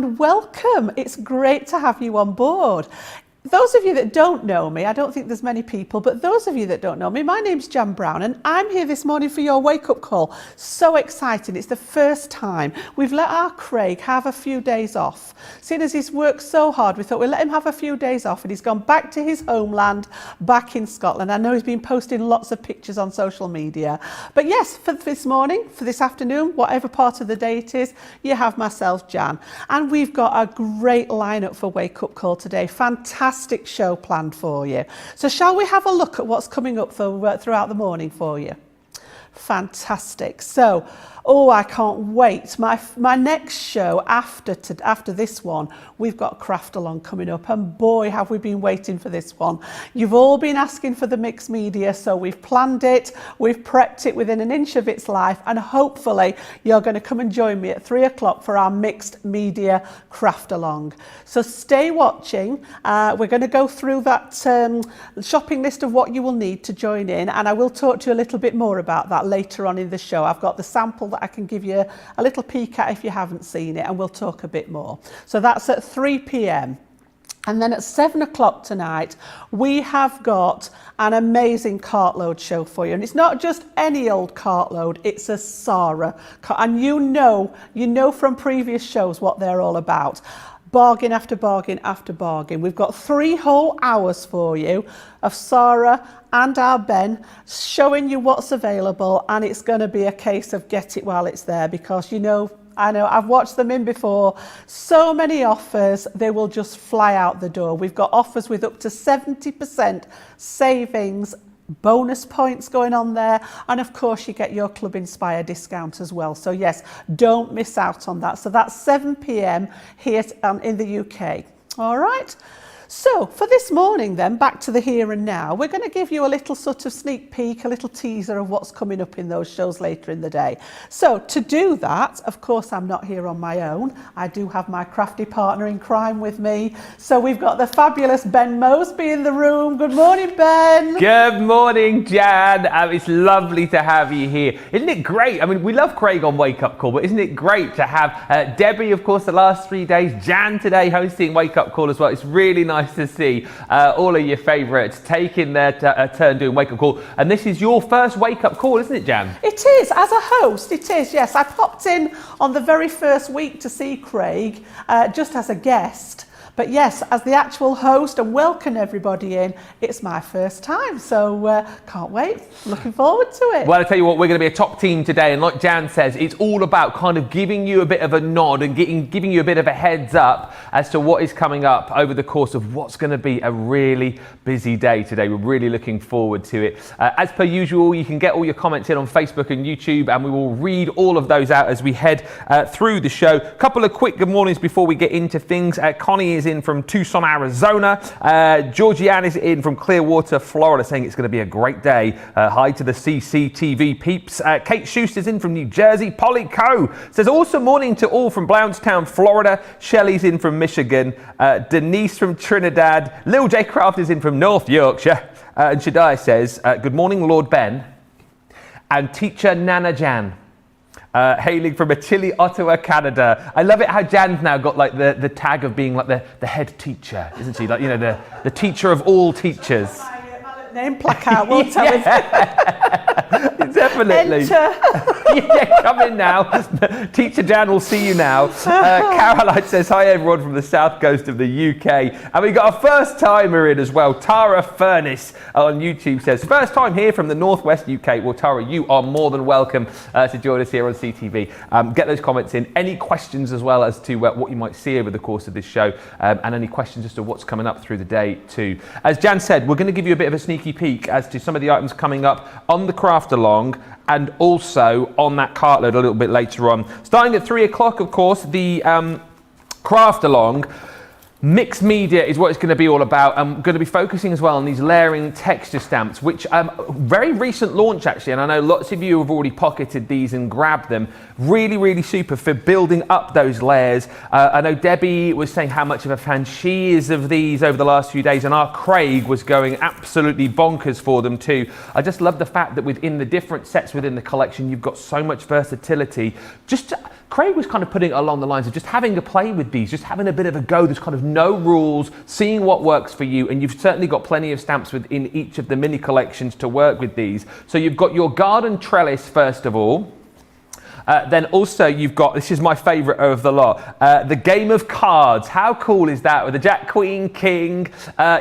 and welcome. It's great to have you on board. Those of you that don't know me, I don't think there's many people, but those of you that don't know me, my name's Jan Brown and I'm here this morning for your wake-up call. So exciting. It's the first time we've let our Craig have a few days off. Seeing as he's worked so hard, we thought we'd let him have a few days off, and he's gone back to his homeland, back in Scotland. I know he's been posting lots of pictures on social media. But yes, for this morning, for this afternoon, whatever part of the day it is, you have myself, Jan. And we've got a great lineup for Wake Up Call today. Fantastic show planned for you. So shall we have a look at what's coming up for throughout the morning for you? Fantastic. So, I can't wait. My next show after this one, we've got Craft Along coming up, and boy, have we been waiting for this one. You've all been asking for the mixed media, so we've planned it, we've prepped it within an inch of its life, and hopefully you're going to come and join me at 3 o'clock for our mixed media Craft Along. So stay watching. We're going to go through that shopping list of what you will need to join in, and I will talk to you a little bit more about that later on in the show. I've got the sample that I can give you a little peek at if you haven't seen it, and we'll talk a bit more. So that's at 3 p.m. And then at 7 o'clock tonight, we have got an amazing cartload show for you. And it's not just any old cartload, it's a Centura. And you know from previous shows what they're all about. Bargain after bargain after bargain. We've got 3 whole hours for you of Centura and our Ben showing you what's available, and it's going to be a case of get it while it's there, because I know I've watched them in before. So many offers, they will just fly out the door. We've got offers with up to 70% savings, bonus points going on there, and of course you get your Club Inspire discount as well. So yes, don't miss out on that. So that's 7 p.m. here in the UK. All right. So for this morning then, back to the here and now, we're going to give you a little sort of sneak peek, a little teaser of what's coming up in those shows later in the day. So to do that, of course, I'm not here on my own. I do have my crafty partner in crime with me. So we've got the fabulous Ben Moseby in the room. Good morning, Ben. Good morning, Jan. It's lovely to have you here. Isn't it great? I mean, we love Craig on Wake Up Call, but isn't it great to have Debbie, of course, the last 3 days, Jan today hosting Wake Up Call as well. It's really nice to see all of your favourites taking their turn doing Wake Up Call. And this is your first Wake Up Call, isn't it, Jan? It is. As a host, it is, yes. I popped in on the very first week to see Craig just as a guest. But yes, as the actual host and welcome everybody in, it's my first time. So can't wait. Looking forward to it. Well, I tell you what, we're going to be a top team today. And like Jan says, it's all about kind of giving you a bit of a nod and giving you a bit of a heads up as to what is coming up over the course of what's going to be a really busy day today. We're really looking forward to it. As per usual, you can get all your comments in on Facebook and YouTube, and we will read all of those out as we head through the show. Couple of quick good mornings before we get into things. Connie is in from Tucson, Arizona. Georgianne is in from Clearwater, Florida, saying it's going to be a great day. Hi to the CCTV peeps. Kate Schuster's in from New Jersey. Polly Coe says awesome morning to all from Blountstown, Florida. Shelley's in from Michigan. Denise from Trinidad. Lil J Craft is in from North Yorkshire. And Shaddai says, good morning, Lord Ben and teacher Nana Jan. Hailing from Achille, Ottawa, Canada. I love it how Jan's now got like the tag of being like the head teacher, isn't she? Like, the teacher of all teachers. My name placard won't tell us. Definitely. Yeah, come in now. Teacher Jan will see you now. Caroline says, hi everyone from the south coast of the UK. And we got a first timer in as well. Tara Furnace on YouTube says, first time here from the northwest UK. Well, Tara, you are more than welcome to join us here on CTV. Get those comments in. Any questions as well as to what you might see over the course of this show, and any questions as to what's coming up through the day too. As Jan said, we're going to give you a bit of a sneaky peek as to some of the items coming up on the Craft Along and also on that cartload a little bit later on. Starting at 3 o'clock, of course, the Craft Along. Mixed media is what it's going to be all about. I'm going to be focusing as well on these layering texture stamps, which very recent launch actually, and I know lots of you have already pocketed these and grabbed them. Really, really super for building up those layers. I know Debbie was saying how much of a fan she is of these over the last few days, and our Craig was going absolutely bonkers for them too. I just love the fact that within the different sets within the collection, you've got so much versatility. Just Craig was kind of putting it along the lines of just having a play with these, just having a bit of a go. There's kind of no rules, seeing what works for you, and you've certainly got plenty of stamps within each of the mini collections to work with these. So you've got your garden trellis first of all. Then also you've got, this is my favourite of the lot, the game of cards. How cool is that? With the Jack, Queen, King,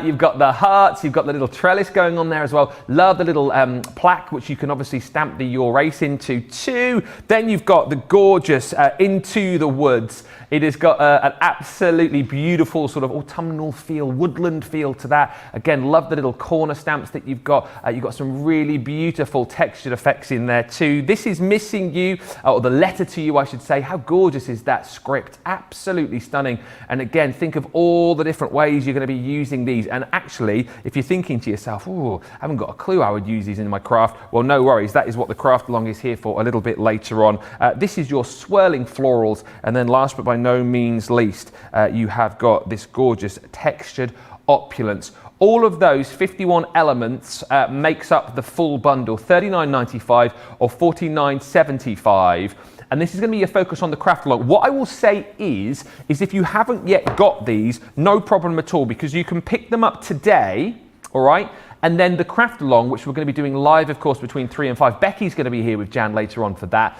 you've got the hearts, you've got the little trellis going on there as well. Love the little plaque, which you can obviously stamp the Your Race into too. Then you've got the gorgeous Into the Woods. It has got an absolutely beautiful sort of autumnal feel, woodland feel to that. Again, love the little corner stamps that you've got. You've got some really beautiful textured effects in there too. This is Missing You, or the letter to you, I should say. How gorgeous is that script? Absolutely stunning. And again, think of all the different ways you're going to be using these. And actually, if you're thinking to yourself, oh, I haven't got a clue how I would use these in my craft, well, no worries. That is what the craft along is here for a little bit later on. This is your swirling florals. And then last but by no means least, you have got this gorgeous textured opulence. All of those 51 elements makes up the full bundle, $39.95 or $49.75. And this is going to be your focus on the craft along. What I will say is if you haven't yet got these, no problem at all, because you can pick them up today, all right? And then the craft along, which we're going to be doing live, of course, between 3 and 5. Becky's going to be here with Jan later on for that.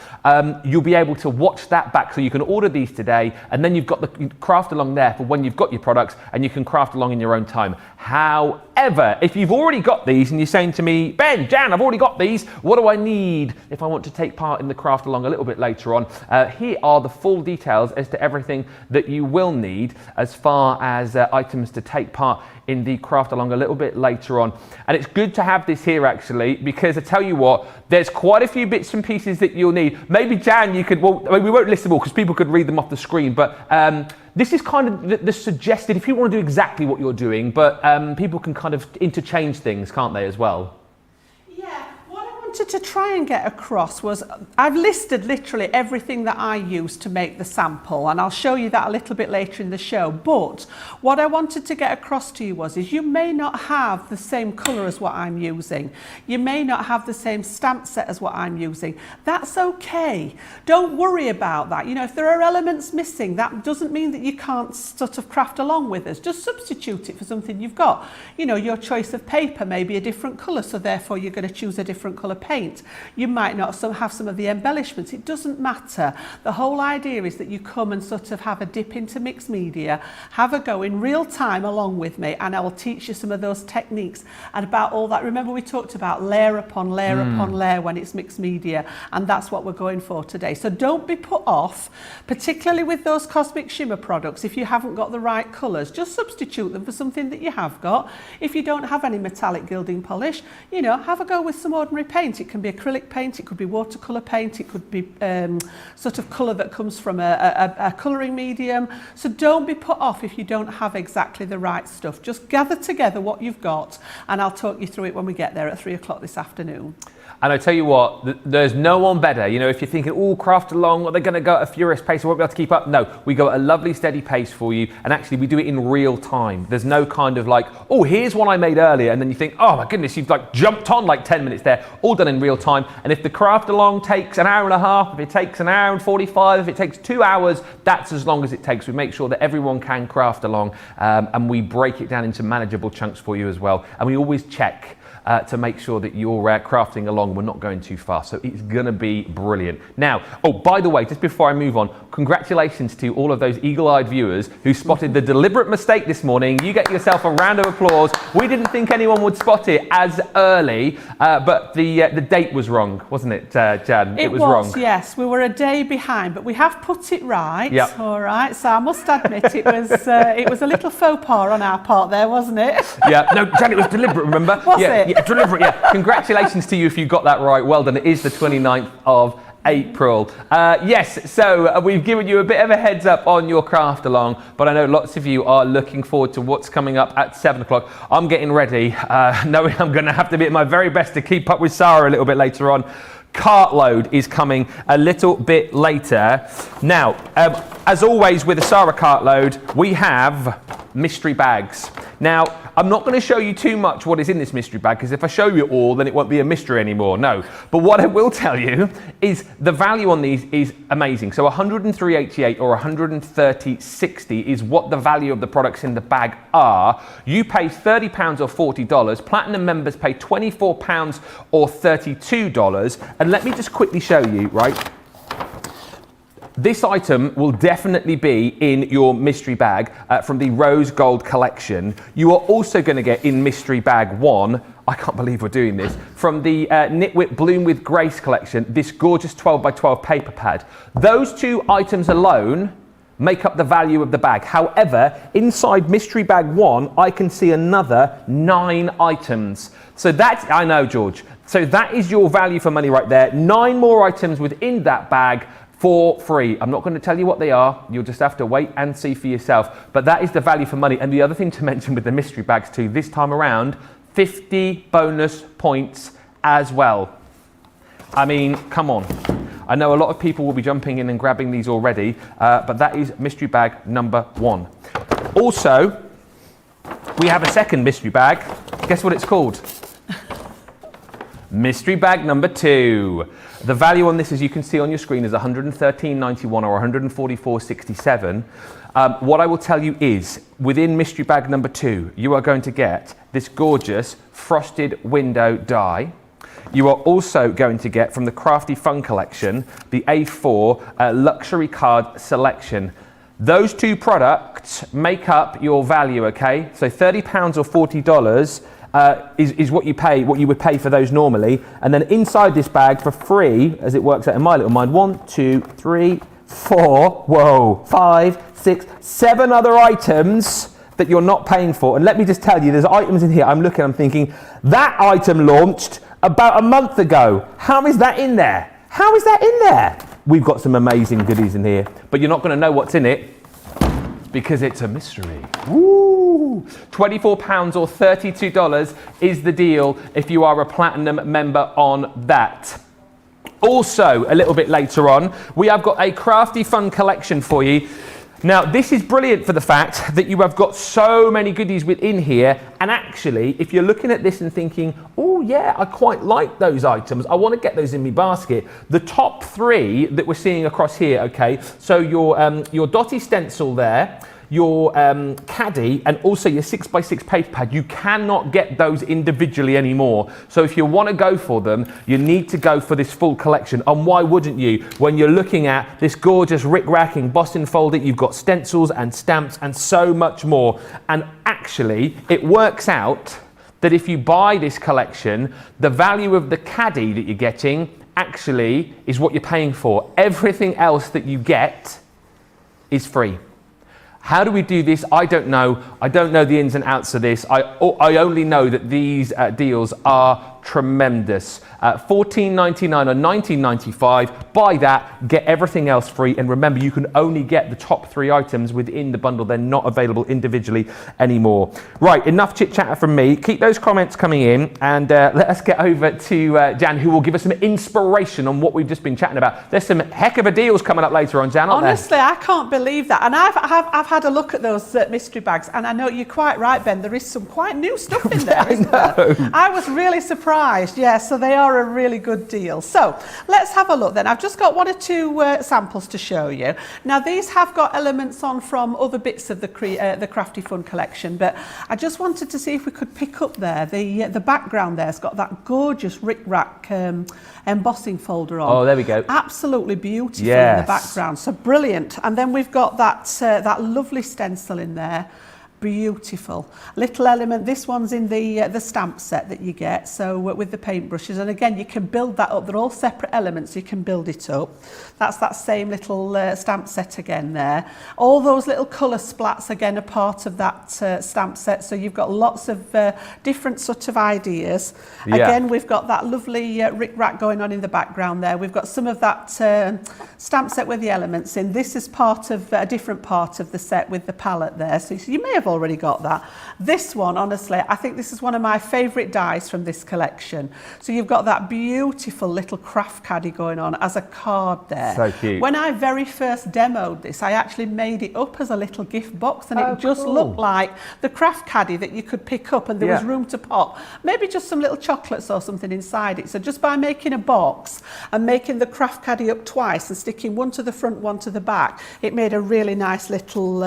You'll be able to watch that back. So you can order these today, and then you've got the craft along there for when you've got your products, and you can craft along in your own time. However, if you've already got these and you're saying to me, Ben, Jan, I've already got these, what do I need if I want to take part in the craft along a little bit later on? Here are the full details as to everything that you will need as far as items to take part in the craft along a little bit later on. And it's good to have this here actually, because I tell you what, there's quite a few bits and pieces that you'll need. Maybe Jan, you could, well, I mean, we won't list them all because people could read them off the screen, but this is kind of the suggested, if you want to do exactly what you're doing, but people can kind of interchange things, can't they, as well? Wanted to try and get across was I've listed literally everything that I use to make the sample, and I'll show you that a little bit later in the show. But what I wanted to get across to you is you may not have the same colour as what I'm using. You may not have the same stamp set as what I'm using. That's okay. Don't worry about that. You know, if there are elements missing, that doesn't mean that you can't sort of craft along with us. Just substitute it for something you've got. You know, your choice of paper may be a different colour, so therefore you're going to choose a different colour paint. You might not have some of the embellishments. It doesn't matter. The whole idea is that you come and sort of have a dip into mixed media, have a go in real time along with me, and I will teach you some of those techniques and about all that. Remember, we talked about layer upon layer upon layer when it's mixed media, and that's what we're going for today. So don't be put off, particularly with those cosmic shimmer products. If you haven't got the right colours, just substitute them for something that you have got. If you don't have any metallic gilding polish, you know, have a go with some ordinary paint. It can be acrylic paint, it could be watercolour paint, it could be sort of colour that comes from a colouring medium. So don't be put off if you don't have exactly the right stuff. Just gather together what you've got, and I'll talk you through it when we get there at 3 o'clock this afternoon. And I tell you what, there's no one better. You know, if you're thinking, oh, craft along, are they going to go at a furious pace? I won't be able to keep up. No, we go at a lovely steady pace for you. And actually, we do it in real time. There's no kind of like, oh, here's one I made earlier. And then you think, oh my goodness, you've like jumped on like 10 minutes there. All done in real time. And if the craft along takes an hour and a half, if it takes an hour and 45, if it takes 2 hours, that's as long as it takes. We make sure that everyone can craft along, and we break it down into manageable chunks for you as well. And we always check to make sure that you're crafting along, we're not going too fast. So it's gonna be brilliant. Now, oh, by the way, just before I move on, congratulations to all of those eagle-eyed viewers who spotted the deliberate mistake this morning. You get yourself a round of applause. We didn't think anyone would spot it as early, but the date was wrong, wasn't it, Jan? It was wrong. Yes, we were a day behind, but we have put it right. Yep. All right, so I must admit it was a little faux pas on our part there, wasn't it? Yeah, no, Jan, it was deliberate, remember? Was yeah, it? Yeah, deliberate, yeah. Congratulations to you if you got that right. Well done. It is the 29th of April. Yes, so we've given you a bit of a heads up on your craft along, but I know lots of you are looking forward to what's coming up at 7 o'clock. I'm getting ready, knowing I'm going to have to be at my very best to keep up with Sarah a little bit later on. Cartload is coming a little bit later. Now, as always with the Sarah Cartload, we have mystery bags. Now, I'm not going to show you too much what is in this mystery bag, because if I show you all, then it won't be a mystery anymore. No. But what I will tell you is the value on these is amazing. So 103.88 or 130.60 is what the value of the products in the bag are. You pay £30 or $40. Platinum members pay £24 or $32. And let me just quickly show you, right? This item will definitely be in your mystery bag from the Rose Gold collection. You are also going to get in mystery bag 1, I can't believe we're doing this, from the Knitwit Bloom with Grace collection, this gorgeous 12 by 12 paper pad. Those 2 items alone make up the value of the bag. However, inside mystery bag 1, I can see another 9 items. So that's, I know, George. So that is your value for money right there. 9 more items within that bag for free. I'm not going to tell you what they are. You'll just have to wait and see for yourself. But that is the value for money. And the other thing to mention with the mystery bags too, this time around, 50 bonus points as well. I mean, come on. I know a lot of people will be jumping in and grabbing these already, but that is mystery bag number 1. Also, we have a second mystery bag. Guess what it's called? Mystery bag number 2. The value on this, as you can see on your screen, is $113.91 or $144.67. What I will tell you is, within mystery bag number 2, you are going to get this gorgeous frosted window die. You are also going to get, from the Crafty Fun collection, the A4 luxury card selection. Those 2 products make up your value, okay? So £30 or $40 is what you pay, what you would pay for those normally. And then inside this bag for free, as it works out in my little mind, 1, 2, 3, 4, whoa, 5, 6, 7 other items that you're not paying for. And let me just tell you, there's items in here, I'm looking, I'm thinking, that item launched about a month ago. How is that in there? How is that in there? We've got some amazing goodies in here, but you're not going to know what's in it because it's a mystery. Woo! £24 or $32 is the deal if you are a platinum member on that. Also, a little bit later on, we have got a Crafty Fun collection for you. Now, this is brilliant for the fact that you have got so many goodies within here. And actually, if you're looking at this and thinking, oh yeah, I quite like those items, I want to get those in my basket. The top 3 that we're seeing across here, okay, so your dotty stencil there, your caddy, and also your 6x6 paper pad, you cannot get those individually anymore. So if you want to go for them, you need to go for this full collection. And why wouldn't you? When you're looking at this gorgeous rick-rack embossing folder, you've got stencils and stamps and so much more. And actually, it works out that if you buy this collection, the value of the caddy that you're getting actually is what you're paying for. Everything else that you get is free. How do we do this? I don't know. I don't know the ins and outs of this. I only know that these deals are tremendous. $14.99 or $19.95. Buy that, get everything else free. And remember, you can only get the top 3 items within the bundle. They're not available individually anymore. Right, enough chit chatter from me. Keep those comments coming in, and let us get over to Jan, who will give us some inspiration on what we've just been chatting about. There's some heck of a deals coming up later on, Jan, aren't there? Honestly, I can't believe that. And I've had a look at those mystery bags, and I know you're quite right, Ben. There is some quite new stuff in there, isn't there? I was really surprised. Yeah, so they are a really good deal. So let's have a look then. I've just got 1 or 2 samples to show you. Now, these have got elements on from other bits of the Crafty Fun collection, but I just wanted to see if we could pick up there. The background there's got that gorgeous rick-rack embossing folder on. Oh, there we go. Absolutely beautiful in the background. So brilliant. And then we've got that lovely stencil in there. Beautiful little element. This one's in the stamp set that you get, so with the paintbrushes, and again you can build that up. They're all separate elements, you can build it up. That's that same little stamp set again there. All those little colour splats again are part of that stamp set, so you've got lots of different sort of ideas. Again, we've got that lovely rick-rack going on in the background there. We've got some of that stamp set with the elements in. This is part of a different part of the set with the palette there, so you may have have already got that. This one, honestly, I think this is one of my favourite dies from this collection. So you've got that beautiful little craft caddy going on as a card there. So cute. When I very first demoed this, I actually made it up as a little gift box, and it just looked like the craft caddy that you could pick up, and there was room to pop maybe just some little chocolates or something inside it. So just by making a box and making the craft caddy up twice and sticking one to the front, one to the back, it made a really nice little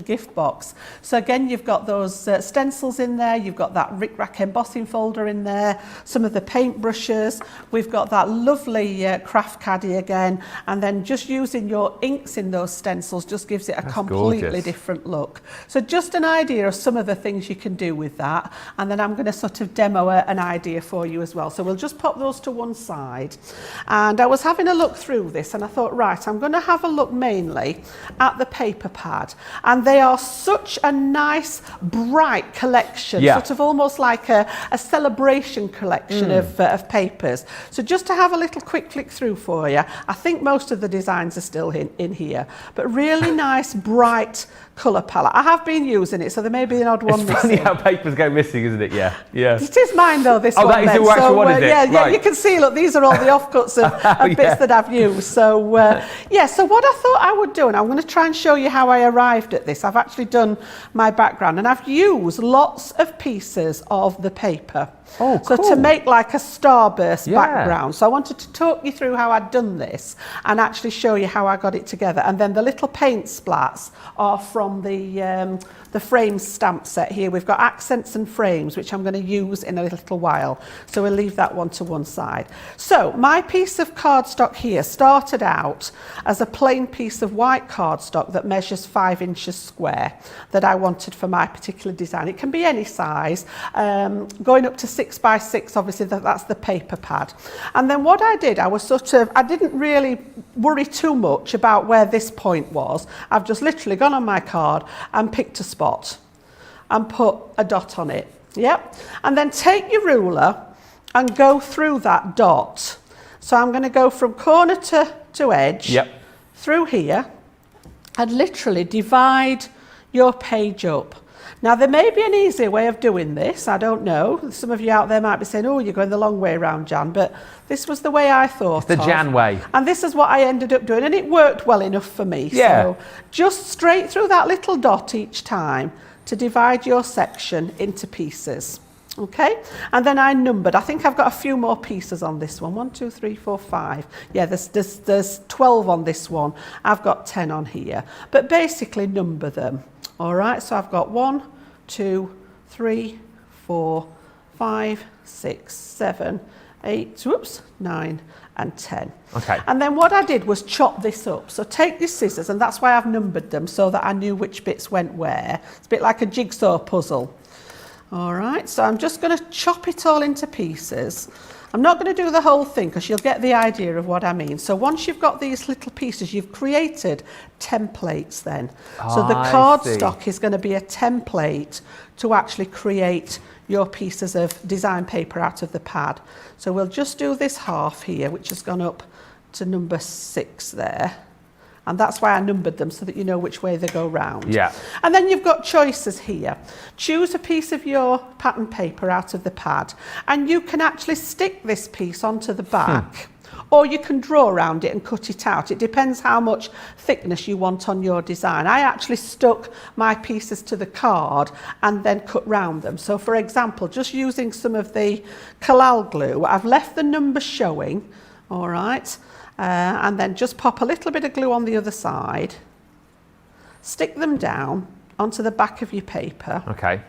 gift box. So again, you've got those stencils in there, you've got that Rick Rack embossing folder in there, some of the paint brushes, we've got that lovely craft caddy again, and then just using your inks in those stencils just gives it a completely different look. So just an idea of some of the things you can do with that, and then I'm going to sort of demo an idea for you as well. So we'll just pop those to one side. And I was having a look through this and I thought, right, I'm going to have a look mainly at the paper pad, and they are such a nice bright collection, sort of almost like a celebration collection of papers. So just to have a little quick flick through for you, I think most of the designs are still in here, but really nice bright colour palette. I have been using it, so there may be an odd one missing. It's funny how papers go missing, isn't it? Yeah. It is mine though, this one. Oh, that is the actual one, is it? Yeah, you can see, look, these are all the offcuts of bits that I've used. So, so what I thought I would do, and I'm going to try and show you how I arrived at this. I've actually done my background, and I've used lots of pieces of the paper. Oh, so cool. to make like a starburst background. So I wanted to talk you through how I'd done this and actually show you how I got it together. And then the little paint splats are from the frame stamp set here. We've got accents and frames, which I'm going to use in a little while. So we'll leave that one to one side. So my piece of cardstock here started out as a plain piece of white cardstock that measures 5 inches square that I wanted for my particular design. It can be any size, going up to 6 by 6, obviously that's the paper pad. And then what I did, I didn't really worry too much about where this point was. I've just literally gone on my card and picked a spot and put a dot on it. And then take your ruler and go through that dot. So I'm going to go from corner to edge through here and literally divide your page up. Now, there may be an easier way of doing this, I don't know. Some of you out there might be saying, oh, you're going the long way around, Jan, but this was the way I thought. It's the Jan way. And this is what I ended up doing, and it worked well enough for me. So just straight through that little dot each time to divide your section into pieces. Okay, and then I numbered. I think I've got a few more pieces on this one. 1, 2, 3, 4, 5. Yeah, there's 12 on this one. I've got 10 on here. But basically number them. All right, so I've got 1, 2, 3, 4, 5, 6, 7, 8, 9 and 10. Okay. And then what I did was chop this up. So take your scissors, and that's why I've numbered them so that I knew which bits went where. It's a bit like a jigsaw puzzle. All right, so I'm just going to chop it all into pieces. I'm not going to do the whole thing because you'll get the idea of what I mean. So once you've got these little pieces, you've created templates then. So the cardstock is going to be a template to actually create your pieces of design paper out of the pad. So we'll just do this half here, which has gone up to number 6 there. And that's why I numbered them, so that you know which way they go round. Yeah. And then you've got choices here. Choose a piece of your pattern paper out of the pad, and you can actually stick this piece onto the back, or you can draw around it and cut it out. It depends how much thickness you want on your design. I actually stuck my pieces to the card and then cut round them. So for example, just using some of the Collal glue, I've left the numbers showing, all right? And then just pop a little bit of glue on the other side, stick them down onto the back of your paper. Okay.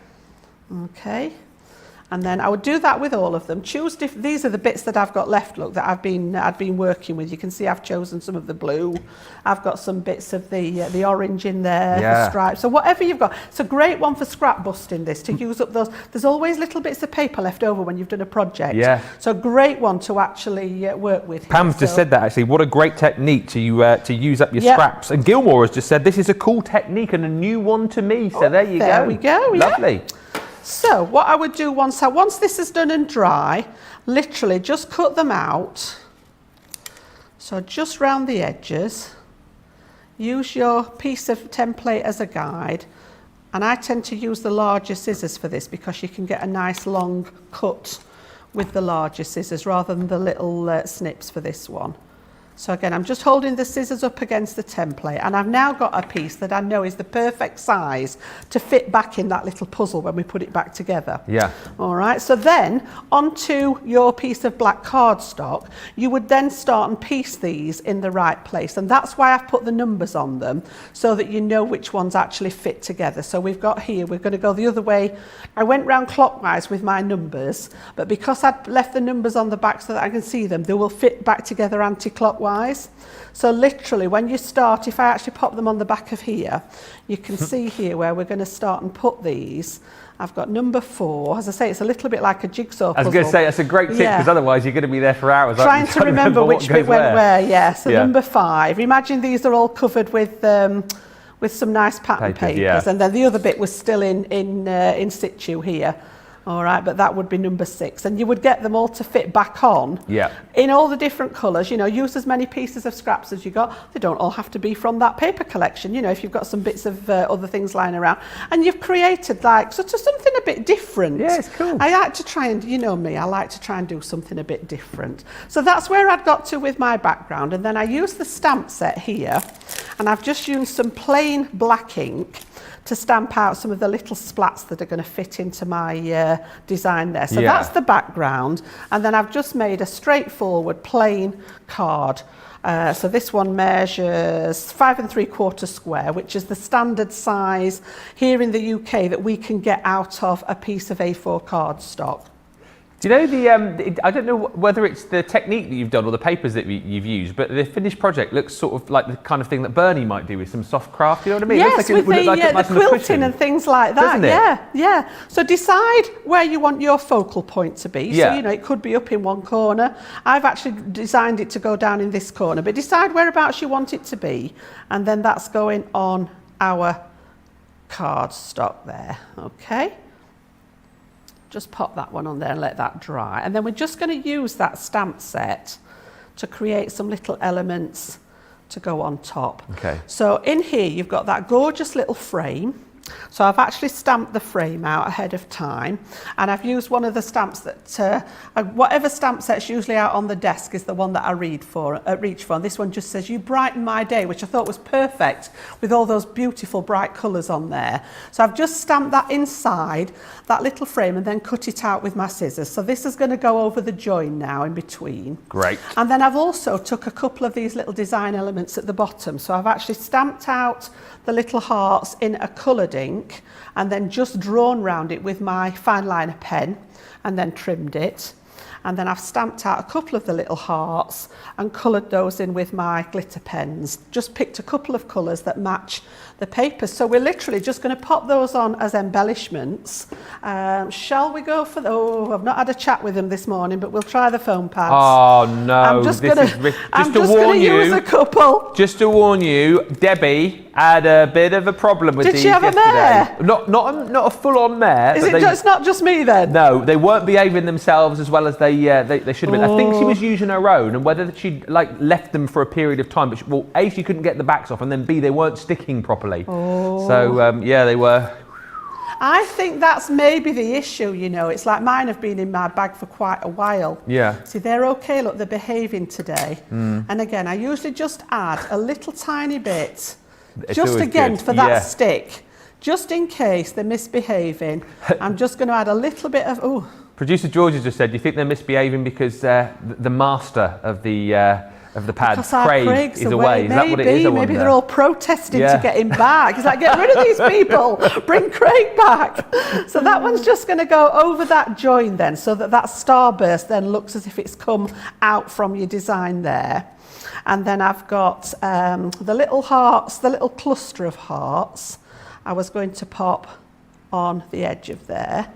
And then I would do that with all of them. These are the bits that I've got left, look, that I've been working with. You can see I've chosen some of the blue. I've got some bits of the orange in there, the stripes. So whatever you've got. It's a great one for scrap busting this, to use up those. There's always little bits of paper left over when you've done a project. So a great one to actually work with. Pam's just said that actually. What a great technique to use up your scraps. And Gilmore has just said this is a cool technique and a new one to me. So there you go. There we go. Lovely. So what I would do once this is done and dry, literally just cut them out. So just round the edges, use your piece of template as a guide, And I tend to use the larger scissors for this because you can get a nice long cut with the larger scissors rather than the little snips for this one. So again, I'm just holding the scissors up against the template, and I've now got a piece that I know is the perfect size to fit back in that little puzzle when we put it back together. Yeah. All right, so then onto your piece of black cardstock, you would then start and piece these in the right place. And that's why I've put the numbers on them so that you know which ones actually fit together. So we've got here, we're going to go the other way. I went round clockwise with my numbers, but because I'd left the numbers on the back so that I can see them, they will fit back together anti-clockwise. So literally when you start, if I actually pop them on the back of here, you can see here where we're going to start and put these. I've got number 4. As I say, it's a little bit like a jigsaw puzzle. I was going to say, that's a great tip, because otherwise you're going to be there for hours. Trying to remember which bit went where, yeah. So number 5, imagine these are all covered with some nice pattern papers, and then the other bit was still in situ here. All right, but that would be number 6, and you would get them all to fit back on in all the different colours. You know, use as many pieces of scraps as you got. They don't all have to be from that paper collection. You know, if you've got some bits of other things lying around, and you've created like sort of something a bit different. Yeah, it's cool. I like to try and, you know me, I like to try and do something a bit different. So that's where I'd got to with my background, and then I used the stamp set here, and I've just used some plain black ink to stamp out some of the little splats that are going to fit into my design there. So that's the background, and then I've just made a straightforward plain card. So this one measures 5 3/4 square, which is the standard size here in the UK that we can get out of a piece of A4 cardstock. Do you know I don't know whether it's the technique that you've done or the papers that you've used, but the finished project looks sort of like the kind of thing that Bernie might do with some soft craft. You know what I mean? Yes, it looks like with the quilting and things like that. Doesn't it? Yeah. So decide where you want your focal point to be. Yeah. So, you know, it could be up in one corner. I've actually designed it to go down in this corner, but decide whereabouts you want it to be. And then that's going on our cardstock there. Okay. Just pop that one on there and let that dry. And then we're just going to use that stamp set to create some little elements to go on top. Okay. So in here, you've got that gorgeous little frame. So I've actually stamped the frame out ahead of time, and I've used one of the stamps that, whatever stamp set's usually out on the desk is the one that I reach for. And this one just says, "You brighten my day," which I thought was perfect with all those beautiful bright colours on there. So I've just stamped that inside that little frame and then cut it out with my scissors. So this is going to go over the join now in between. Great. And then I've also took a couple of these little design elements at the bottom. So I've actually stamped out the little hearts in a coloured ink and then just drawn round it with my fine liner pen and then trimmed it. And then I've stamped out a couple of the little hearts and coloured those in with my glitter pens. Just picked a couple of colours that match the papers. So we're literally just going to pop those on as embellishments. Shall we go for Oh, I've not had a chat with them this morning, but we'll try the foam pads. Oh no, I'm just going to use a couple. Just to warn you, Debbie had a bit of a problem with these yesterday. Did she have a mare? Not a full-on mare. It's not just me then? No, they weren't behaving themselves as well as they should have been. I think she was using her own, and whether she'd left them for a period of time, but A, she couldn't get the backs off, and then B, they weren't sticking properly. So they were. I think that's maybe the issue, you know. It's like mine have been in my bag for quite a while. Yeah. See, they're okay, look, they're behaving today. And again, I usually just add a little tiny bit, just again good. For that stick, just in case they're misbehaving. I'm just going to add a little bit of, Producer Georgia just said, do you think they're misbehaving because the master of the pad, Craig, is away? Is that what it is? Maybe they're all protesting to get him back. It's like, get rid of these people, bring Craig back. So that one's just going to go over that join then, so that starburst then looks as if it's come out from your design there. And then I've got the little hearts, the little cluster of hearts, I was going to pop on the edge of there.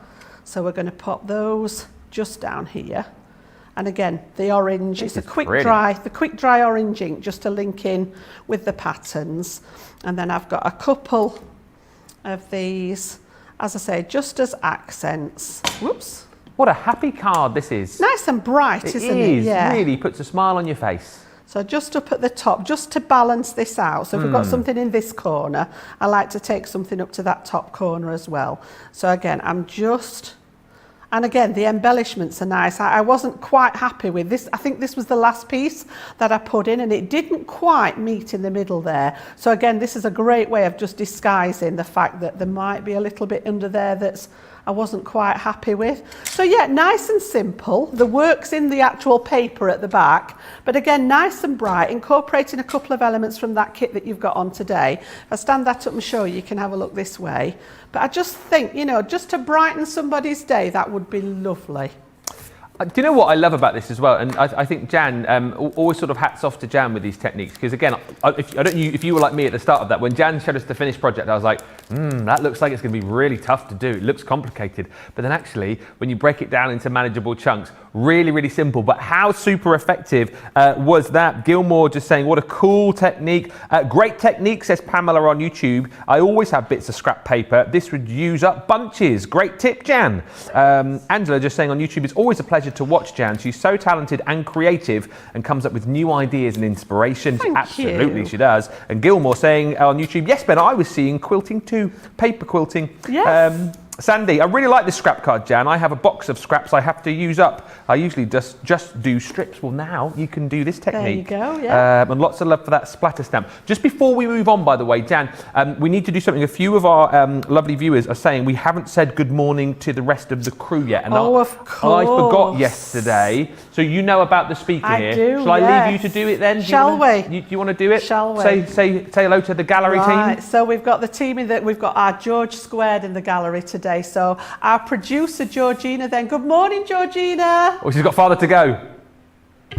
So we're going to pop those just down here. And again, the orange, it's a quick dry orange ink just to link in with the patterns. And then I've got a couple of these, as I say, just as accents. Whoops. What a happy card this is. Nice and bright, isn't it? Yeah. It really puts a smile on your face. So just up at the top, just to balance this out. So if we've got something in this corner, I like to take something up to that top corner as well. So again, and again, the embellishments are nice. I wasn't quite happy with this. I think this was the last piece that I put in and it didn't quite meet in the middle there. So again, this is a great way of just disguising the fact that there might be a little bit under there that's I wasn't quite happy with. So yeah, nice and simple. The work's in the actual paper at the back, but again, nice and bright, incorporating a couple of elements from that kit that you've got on today. If I stand that up and show you, you can have a look this way. But I just think, you know, just to brighten somebody's day, that would be lovely. Do you know what I love about this as well? And I think Jan, always sort of hats off to Jan with these techniques, because again, if you were like me at the start of that, when Jan showed us the finished project, I was like, that looks like it's going to be really tough to do. It looks complicated. But then actually, when you break it down into manageable chunks, really, really simple. But how super effective was that? Gilmore just saying, what a cool technique. Great technique, says Pamela on YouTube. I always have bits of scrap paper. This would use up bunches. Great tip, Jan. Angela just saying on YouTube, it's always a pleasure to watch Jan. She's so talented and creative and comes up with new ideas and inspiration. Absolutely, she does. And Gilmore saying on YouTube, yes, Ben, I was seeing quilting too, paper quilting. Yes. Sandy, I really like this scrap card, Jan. I have a box of scraps I have to use up. I usually just do strips. Well, now you can do this technique. There you go, yeah. And lots of love for that splatter stamp. Just before we move on, by the way, Jan, we need to do something. A few of our lovely viewers are saying we haven't said good morning to the rest of the crew yet. And of course. I forgot yesterday. So you know about the speaker here. I do, Shall I leave you to do it then? Shall we? Do you want to do it? Shall we? Say hello to the gallery team. So we've got the team we've got our George Squared in the gallery today. So our producer Georgina then. Good morning, Georgina. Oh, she's got farther to go.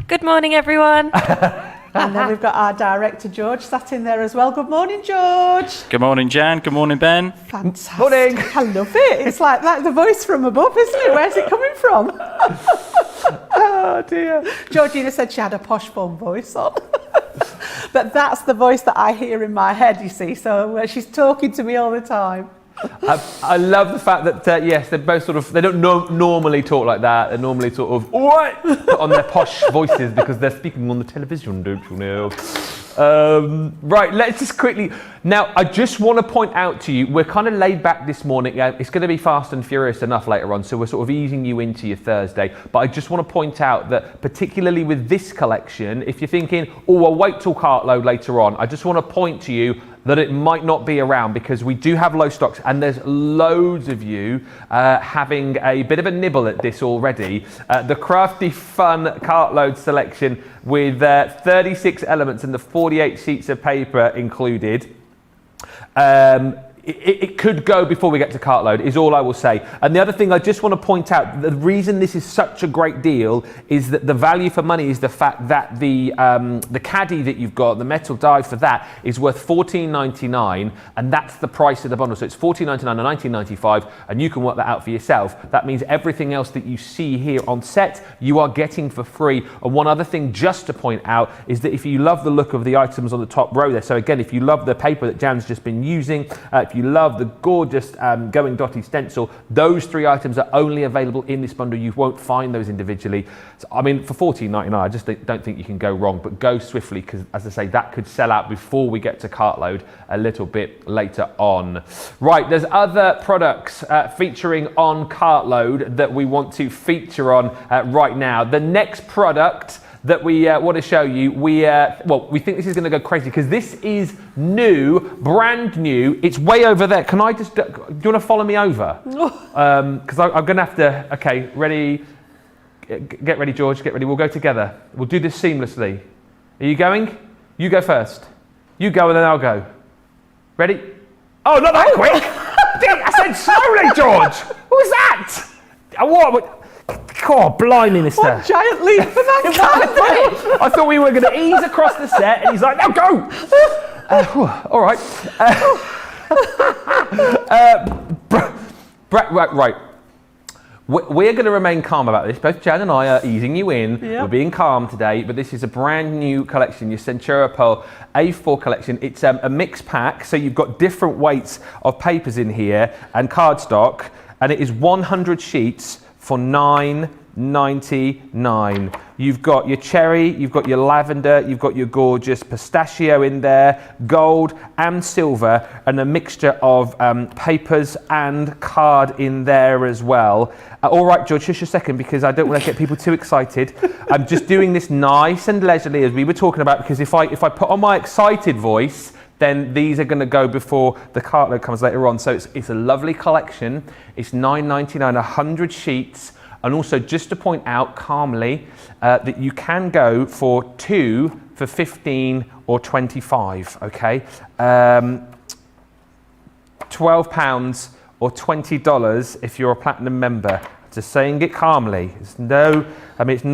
Good morning, everyone. And then we've got our director George sat in there as well. Good morning, George. Good morning, Jan. Good morning, Ben. Fantastic. Morning. I love it. It's like the voice from above, isn't it? Where's it coming from? Oh dear. Georgina said she had a posh phone voice on. But that's the voice that I hear in my head, you see. So she's talking to me all the time. I love the fact that yes, they're both sort of, they don't normally talk like that. They're normally sort of what on their posh voices because they're speaking on the television, don't you know? Right, let's just quickly. Now, I just want to point out to you, we're kind of laid back this morning. It's going to be fast and furious enough later on, so we're sort of easing you into your Thursday. But I just want to point out that particularly with this collection, if you're thinking, oh, I'll wait till cartload later on, I just want to point to you that it might not be around because we do have low stocks and there's loads of you having a bit of a nibble at this already. The Crafty Fun cartload selection with 36 elements and the 48 sheets of paper included. It could go before we get to cartload is all I will say. And the other thing I just want to point out, the reason this is such a great deal is that the value for money is the fact that the caddy that you've got, the metal die for that is worth $14.99 and that's the price of the bundle. So it's $14.99 and $19.95 and you can work that out for yourself. That means everything else that you see here on set, you are getting for free. And one other thing just to point out is that if you love the look of the items on the top row there, so again, if you love the paper that Jan's just been using, if you love the gorgeous Going Dotty stencil, those three items are only available in this bundle. You won't find those individually. So, I mean, for $14.99, I just don't think you can go wrong, but go swiftly because, as I say, that could sell out before we get to cartload a little bit later on. Right, there's other products featuring on cartload that we want to feature on right now. The next product that we want to show you, we think this is going to go crazy because this is new, brand new. It's way over there. Can I just, do you want to follow me over? Because I'm going to have to, okay, ready, get ready, George, get ready. We'll go together. We'll do this seamlessly. Are you going? You go first. You go and then I'll go. Ready? Oh, not that quick. I said slowly, George. What was that? What? God, blimey, mister. What giant leap for that I thought we were going to ease across the set, and he's like, now go! All right. Right. We're going to remain calm about this. Both Jan and I are easing you in. Yep. We're being calm today, but this is a brand new collection, your Centura Pearl A4 collection. It's a mixed pack, so you've got different weights of papers in here and cardstock, and it is 100 sheets for $9.99. $9.99. You've got your cherry, you've got your lavender, you've got your gorgeous pistachio in there, gold and silver, and a mixture of papers and card in there as well. All right, George, just a second, because I don't want to get people too excited. I'm just doing this nice and leisurely, as we were talking about, because if I put on my excited voice, then these are going to go before the cartload comes later on. So it's a lovely collection. It's $9.99, 100 sheets. And also, just to point out calmly that you can go for 2 for $15 or $25, okay? £12 or $20 if you're a platinum member. Just saying it calmly. It's it's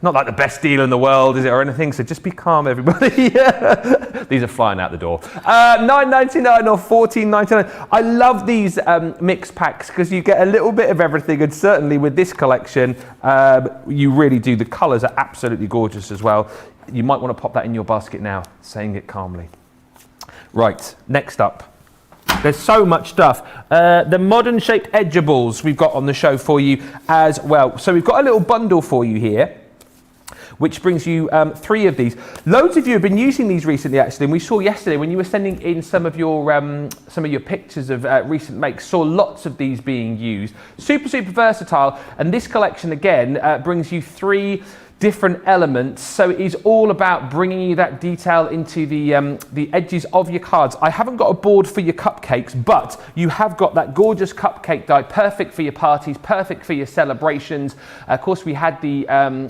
not like the best deal in the world, is it, or anything? So just be calm, everybody. These are flying out the door. $9.99 or $14.99. I love these mix packs because you get a little bit of everything, and certainly with this collection, you really do. The colours are absolutely gorgeous as well. You might want to pop that in your basket now, saying it calmly. Right, next up. There's so much stuff. The modern shaped edgeables we've got on the show for you as well. So we've got a little bundle for you here, which brings you 3 of these. Loads of you have been using these recently, actually, and we saw yesterday when you were sending in some of your pictures of recent makes, saw lots of these being used. Super, super versatile, and this collection, again, brings you 3 different elements, so it is all about bringing you that detail into the edges of your cards. I haven't got a board for your cupcakes, but you have got that gorgeous cupcake die, perfect for your parties, perfect for your celebrations. Of course, we had the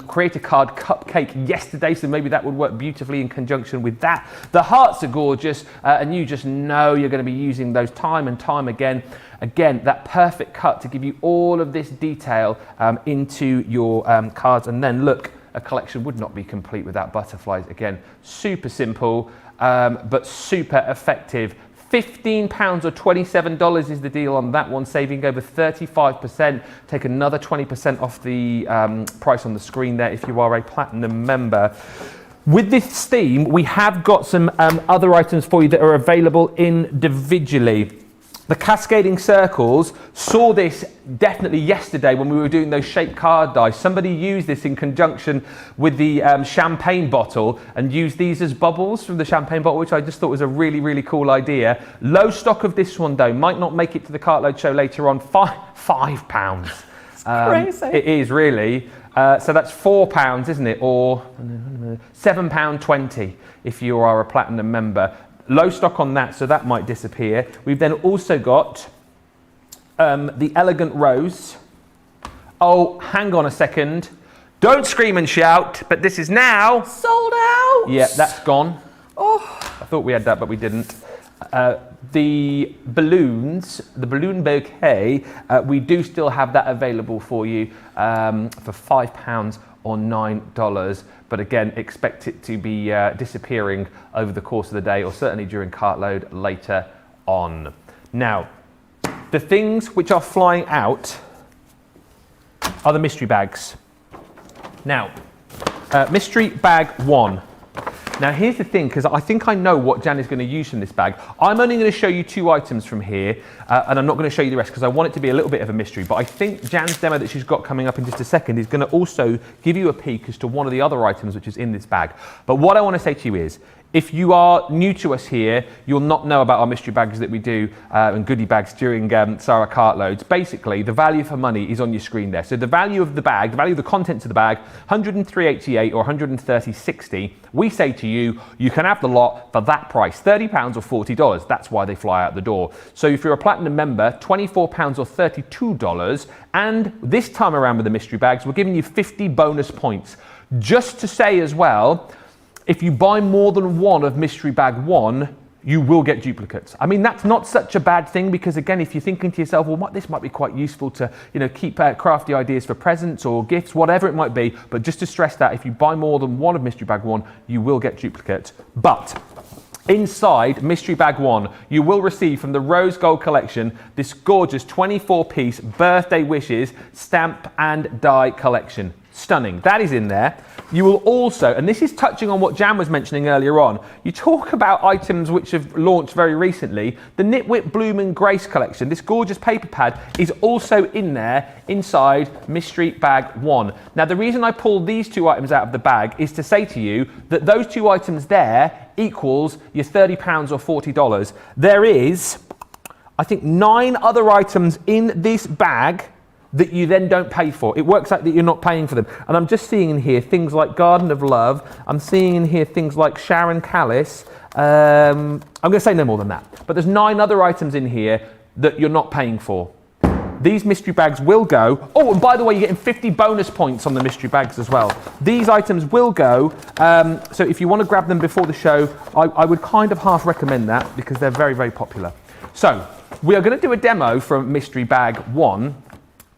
creator card cupcake yesterday, so maybe that would work beautifully in conjunction with that. The hearts are gorgeous, and you just know you're going to be using those time and time again. Again, that perfect cut to give you all of this detail into your cards. And then look, a collection would not be complete without butterflies. Again, super simple, but super effective. £15 or $27 is the deal on that one, saving over 35%. Take another 20% off the price on the screen there if you are a platinum member. With this theme, we have got some other items for you that are available individually. The cascading circles, saw this definitely yesterday when we were doing those shaped card dice. Somebody used this in conjunction with the champagne bottle and used these as bubbles from the champagne bottle, which I just thought was a really, really cool idea. Low stock of this one though, might not make it to the cartload show later on. £5. Crazy. It is really. So that's £4, isn't it? Or £7.20 if you are a platinum member. Low stock on that, so that might disappear. We've then also got the Elegant Rose. Oh, hang on a second. Don't scream and shout, but this is now... Sold out! Yeah, that's gone. Oh. I thought we had that, but we didn't. The balloons, the balloon bouquet, we do still have that available for you for £5 or $9. But again, expect it to be disappearing over the course of the day, or certainly during cartload later on. Now, the things which are flying out are the mystery bags. Now, mystery bag 1. Now here's the thing, because I think I know what Jan is going to use from this bag. I'm only going to show you 2 items from here, and I'm not going to show you the rest because I want it to be a little bit of a mystery. But I think Jan's demo that she's got coming up in just a second is going to also give you a peek as to one of the other items which is in this bag. But what I want to say to you is, if you are new to us here, you'll not know about our mystery bags that we do and goodie bags during Sarah Cartloads. Basically, the value for money is on your screen there. So the value of the bag, the value of the contents of the bag, $103.88 or $130.60. We say to you, you can have the lot for that price, £30 or $40. That's why they fly out the door. So if you're a platinum member, £24 or $32. And this time around with the mystery bags, we're giving you 50 bonus points. Just to say as well, if you buy more than one of mystery bag 1, you will get duplicates. I mean, that's not such a bad thing, because again, if you're thinking to yourself, well, this might be quite useful to, keep crafty ideas for presents or gifts, whatever it might be. But just to stress that if you buy more than one of mystery bag 1, you will get duplicates. But inside mystery bag 1, you will receive from the Rose Gold collection this gorgeous 24-piece birthday wishes stamp and die collection. Stunning. That is in there. You will also, and this is touching on what Jan was mentioning earlier on, you talk about items which have launched very recently. The Knitwit Bloom and Grace collection, this gorgeous paper pad, is also in there inside Mystery Bag 1. Now, the reason I pulled these two items out of the bag is to say to you that those two items there equals your £30 or $40. There is, I think, 9 other items in this bag that you then don't pay for. It works out that you're not paying for them. And I'm just seeing in here things like Garden of Love. I'm seeing in here things like Sharon Callis. I'm going to say no more than that. But there's 9 other items in here that you're not paying for. These mystery bags will go. Oh, and by the way, you're getting 50 bonus points on the mystery bags as well. These items will go. So if you want to grab them before the show, I would kind of half recommend that because they're very, very popular. So we are going to do a demo from Mystery Bag 1.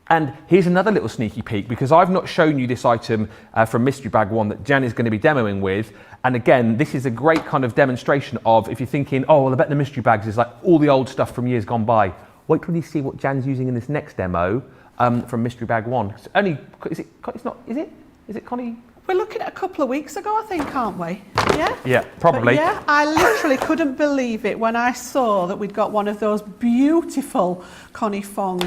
And here's another little sneaky peek, because I've not shown you this item from Mystery Bag 1 that Jan is going to be demoing with. And again, this is a great kind of demonstration of, if you're thinking, oh, well, I bet the mystery bags is like all the old stuff from years gone by. Wait till you see what Jan's using in this next demo from Mystery Bag 1. It's only, is it Connie? We're looking at a couple of weeks ago, I think, aren't we? Yeah? Yeah, probably. But yeah, I literally couldn't believe it when I saw that we'd got one of those beautiful Connie Fong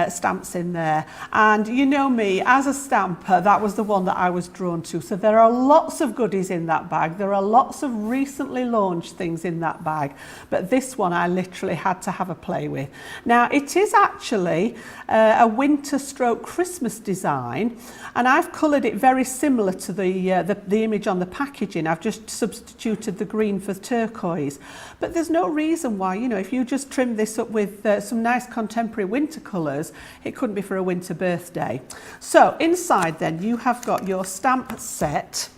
stamps in there. And you know me, as a stamper, that was the one that I was drawn to. So there are lots of goodies in that bag. There are lots of recently launched things in that bag. But this one I literally had to have a play with. Now, it is actually a winter stroke Christmas design. And I've coloured it very similar to the image on the packaging. I've just substituted the green for turquoise. But there's no reason why, you know, if you just trim this up with some nice contemporary winter colours, it couldn't be for a winter birthday. So inside then you have got your stamp set.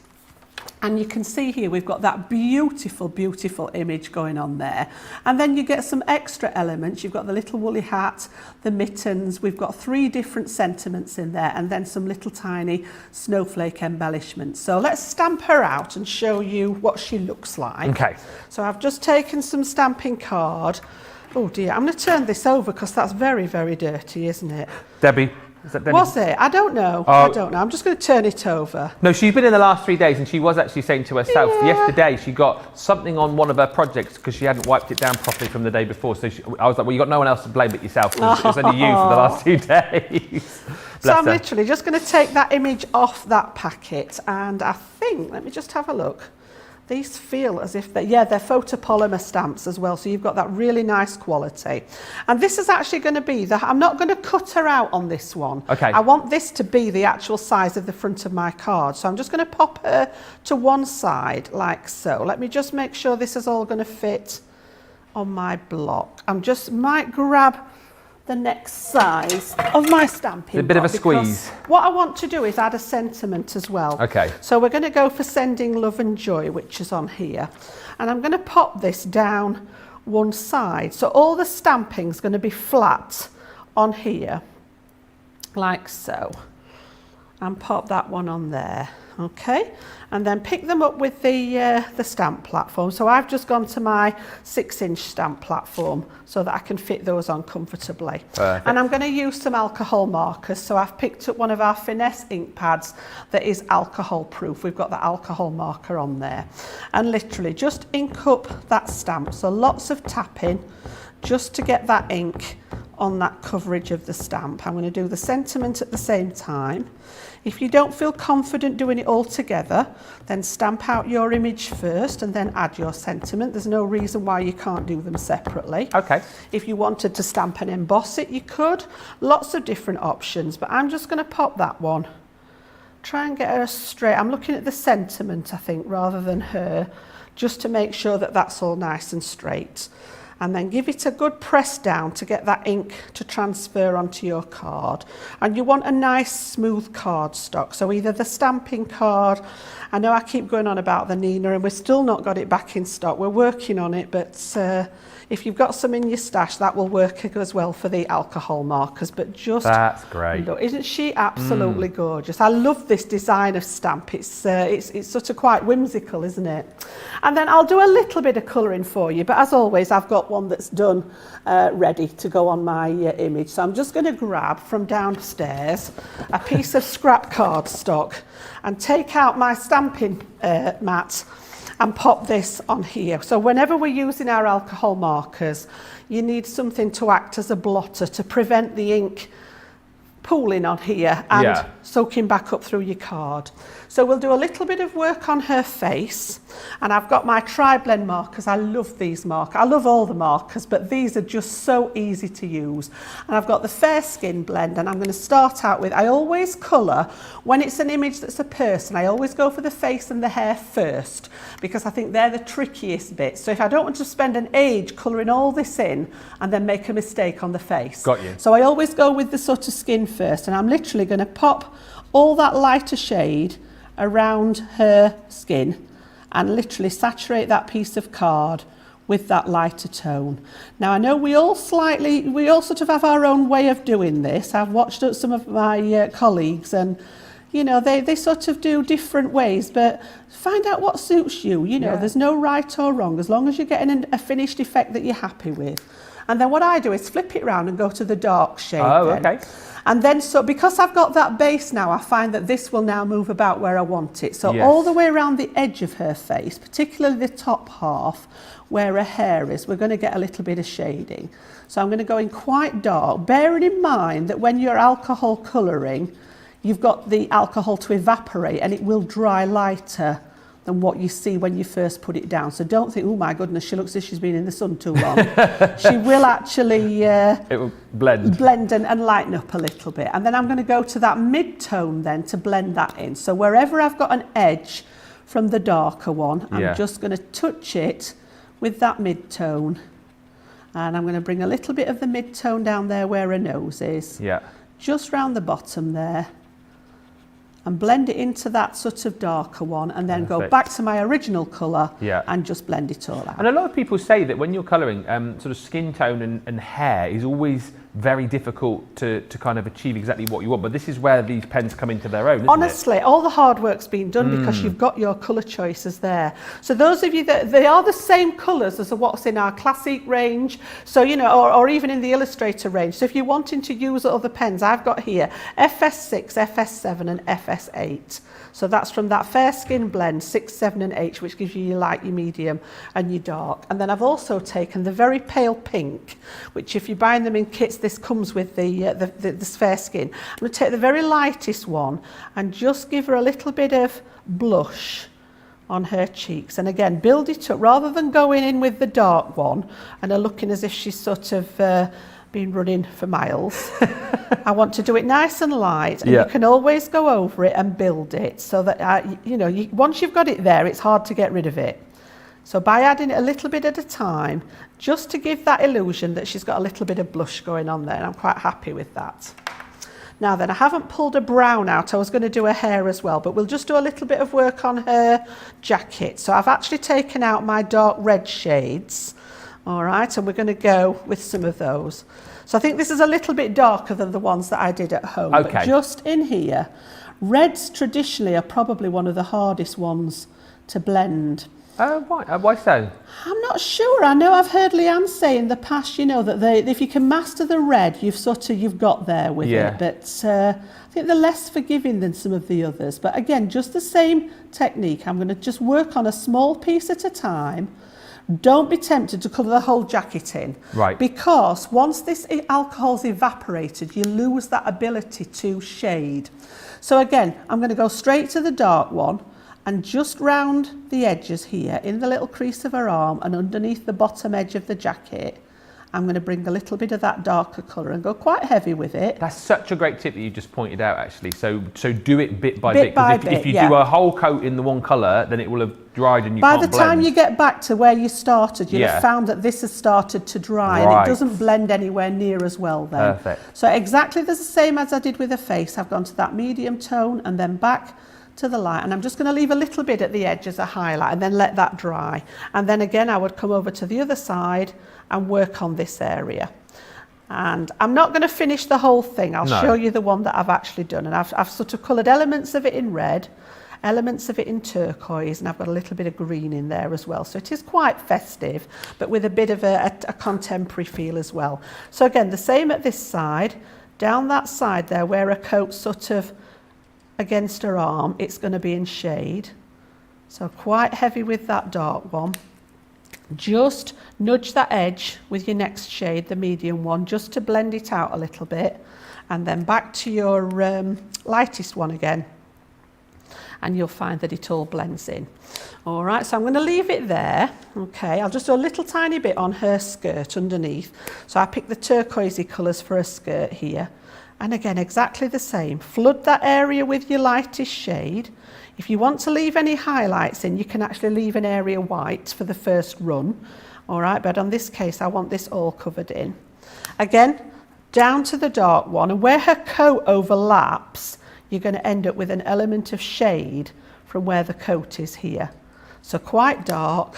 And you can see here we've got that beautiful, beautiful image going on there. And then you get some extra elements. You've got the little woolly hat, the mittens. We've got 3 different sentiments in there, and then some little tiny snowflake embellishments. So let's stamp her out and show you what she looks like. Okay. So I've just taken some stamping card. Oh dear, I'm going to turn this over because that's very, very dirty, isn't it? Debbie. Is that Debbie? Was it? I don't know. I don't know. I'm just going to turn it over. No, she's been in the last 3 days, and she was actually saying to herself yesterday she got something on one of her projects because she hadn't wiped it down properly from the day before. So I was like, well, you've got no one else to blame but yourself. It was only you for the last 2 days. So I'm literally just going to take that image off that packet, and I think, let me just have a look. These feel as if they're photopolymer stamps as well, so you've got that really nice quality. And this is actually going to be I'm not going to cut her out on this one. Okay. I want this to be the actual size of the front of my card. So I'm just going to pop her to one side like so. Let me just make sure this is all going to fit on my block. Might grab the next size of my stamping. A bit of a squeeze. What I want to do is add a sentiment as well. Okay. So we're going to go for Sending Love and Joy, which is on here. And I'm going to pop this down one side. So all the stamping is going to be flat on here, like so. And pop that one on there. Okay, and then pick them up with the stamp platform. So I've just gone to my 6-inch stamp platform so that I can fit those on comfortably. Perfect. And I'm going to use some alcohol markers. So I've picked up one of our Finesse ink pads that is alcohol proof. We've got the alcohol marker on there. And literally just ink up that stamp. So lots of tapping just to get that ink on that coverage of the stamp. I'm going to do the sentiment at the same time. If you don't feel confident doing it all together, then stamp out your image first and then add your sentiment. There's no reason why you can't do them separately. Okay. If you wanted to stamp and emboss it, you could. Lots of different options, but I'm just going to pop that one. Try and get her straight. I'm looking at the sentiment, I think, rather than her, just to make sure that that's all nice and straight. And then give it a good press down to get that ink to transfer onto your card. And you want a nice smooth cardstock. So either the stamping card, I know I keep going on about the Nina and we've still not got it back in stock. We're working on it, but if you've got some in your stash, that will work as well for the alcohol markers. But just that's great. Look, isn't she absolutely gorgeous? I love this design of stamp. It's sort of quite whimsical, isn't it? And then I'll do a little bit of colouring for you. But as always, I've got got one that's done, ready to go on my image. So I'm just going to grab from downstairs a piece of scrap cardstock and take out my stamping mat and pop this on here. So whenever we're using our alcohol markers, you need something to act as a blotter to prevent the ink pooling on here and soaking back up through your card. So we'll do a little bit of work on her face, and I've got my tri-blend markers. I love these markers. I love all the markers, but these are just so easy to use. And I've got the Fair Skin blend, and I'm going to start out with, I always colour, when it's an image that's a person, I always go for the face and the hair first, because I think they're the trickiest bits. So if I don't want to spend an age colouring all this in and then make a mistake on the face. Got you. So I always go with the sort of skin first, and I'm literally going to pop all that lighter shade around her skin and literally saturate that piece of card with that lighter tone. Now I know we all sort of have our own way of doing this. I've watched some of my colleagues, and you know, they sort of do different ways, but find out what suits you. You know, there's no right or wrong, as long as you're getting a finished effect that you're happy with. And then what I do is flip it round and go to the dark shade. Oh, okay. And then, so because I've got that base now, I find that this will now move about where I want it. So all the way around the edge of her face, particularly the top half where her hair is, we're going to get a little bit of shading. So I'm going to go in quite dark, bearing in mind that when you're alcohol colouring, you've got the alcohol to evaporate and it will dry lighter than what you see when you first put it down. So don't think, oh my goodness, she looks as if she's been in the sun too long. She will actually it will blend and lighten up a little bit. And then I'm going to go to that mid-tone then to blend that in. So wherever I've got an edge from the darker one, I'm just going to touch it with that mid-tone. And I'm going to bring a little bit of the mid-tone down there where her nose is. Yeah. Just round the bottom there. And blend it into that sort of darker one, and then go back to my original colour and just blend it all out. And a lot of people say that when you're colouring, sort of skin tone and hair is always very difficult to kind of achieve exactly what you want, but this is where these pens come into their own, isn't Honestly, all the hard work's been done because you've got your colour choices there. So those of you that, they are the same colours as what's in our classic range, so you know, or even in the Illustrator range. So if you're wanting to use other pens, I've got here FS6, FS7 and FS8. So that's from that Fair Skin blend, 6, 7 and 8, which gives you your light, your medium and your dark. And then I've also taken the very pale pink, which if you're buying them in kits, this comes with the Fair Skin. I'm going to take the very lightest one and just give her a little bit of blush on her cheeks. And again, build it up rather than going in with the dark one and her looking as if she's sort of been running for miles. I want to do it nice and light, and you can always go over it and build it so that you know, once you've got it there, it's hard to get rid of it. So by adding it a little bit at a time, just to give that illusion that she's got a little bit of blush going on there, and I'm quite happy with that. Now then, I haven't pulled a brown out. I was going to do her hair as well, but we'll just do a little bit of work on her jacket. So I've actually taken out my dark red shades. All right, and we're going to go with some of those. So I think this is a little bit darker than the ones that I did at home. Okay. But just in here, reds traditionally are probably one of the hardest ones to blend. Why so? I'm not sure. I know I've heard Leanne say in the past, you know, that if you can master the red, you've got there with it. But I think they're less forgiving than some of the others. But again, just the same technique. I'm going to just work on a small piece at a time. Don't be tempted to colour the whole jacket in. Right. Because once this alcohol's evaporated, you lose that ability to shade. So again, I'm going to go straight to the dark one and just round the edges here in the little crease of her arm and underneath the bottom edge of the jacket. I'm going to bring a little bit of that darker colour and go quite heavy with it. That's such a great tip that you just pointed out, actually. So do it bit by bit. If you do a whole coat in the one colour, then it will have dried and you can't blend. By the time you get back to where you started, you'll have found that this has started to dry and it doesn't blend anywhere near as well then. Perfect. So exactly the same as I did with the face. I've gone to that medium tone and then back to the light, and I'm just going to leave a little bit at the edge as a highlight and then let that dry. And then again, I would come over to the other side and work on this area. And I'm not going to finish the whole thing. I'll show you the one that I've actually done, and I've sort of coloured elements of it in red, elements of it in turquoise, and I've got a little bit of green in there as well. So it is quite festive, but with a bit of a contemporary feel as well. So again, the same at this side, down that side there where a coat's sort of against her arm, it's going to be in shade. So quite heavy with that dark one. Just nudge that edge with your next shade, the medium one, just to blend it out a little bit. And then back to your lightest one again. And you'll find that it all blends in. All right, so I'm going to leave it there. Okay, I'll just do a little tiny bit on her skirt underneath. So I picked the turquoisey colours for her skirt here. And again, exactly the same. Flood that area with your lightest shade. If you want to leave any highlights in, you can actually leave an area white for the first run. All right, but on this case, I want this all covered in. Again, down to the dark one, and where her coat overlaps, you're going to end up with an element of shade from where the coat is here. So quite dark,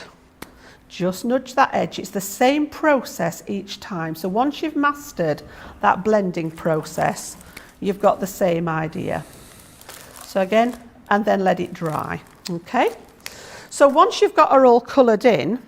just nudge that edge. It's the same process each time. So once you've mastered that blending process, you've got the same idea. So again, and then let it dry, okay? So once you've got her all coloured in,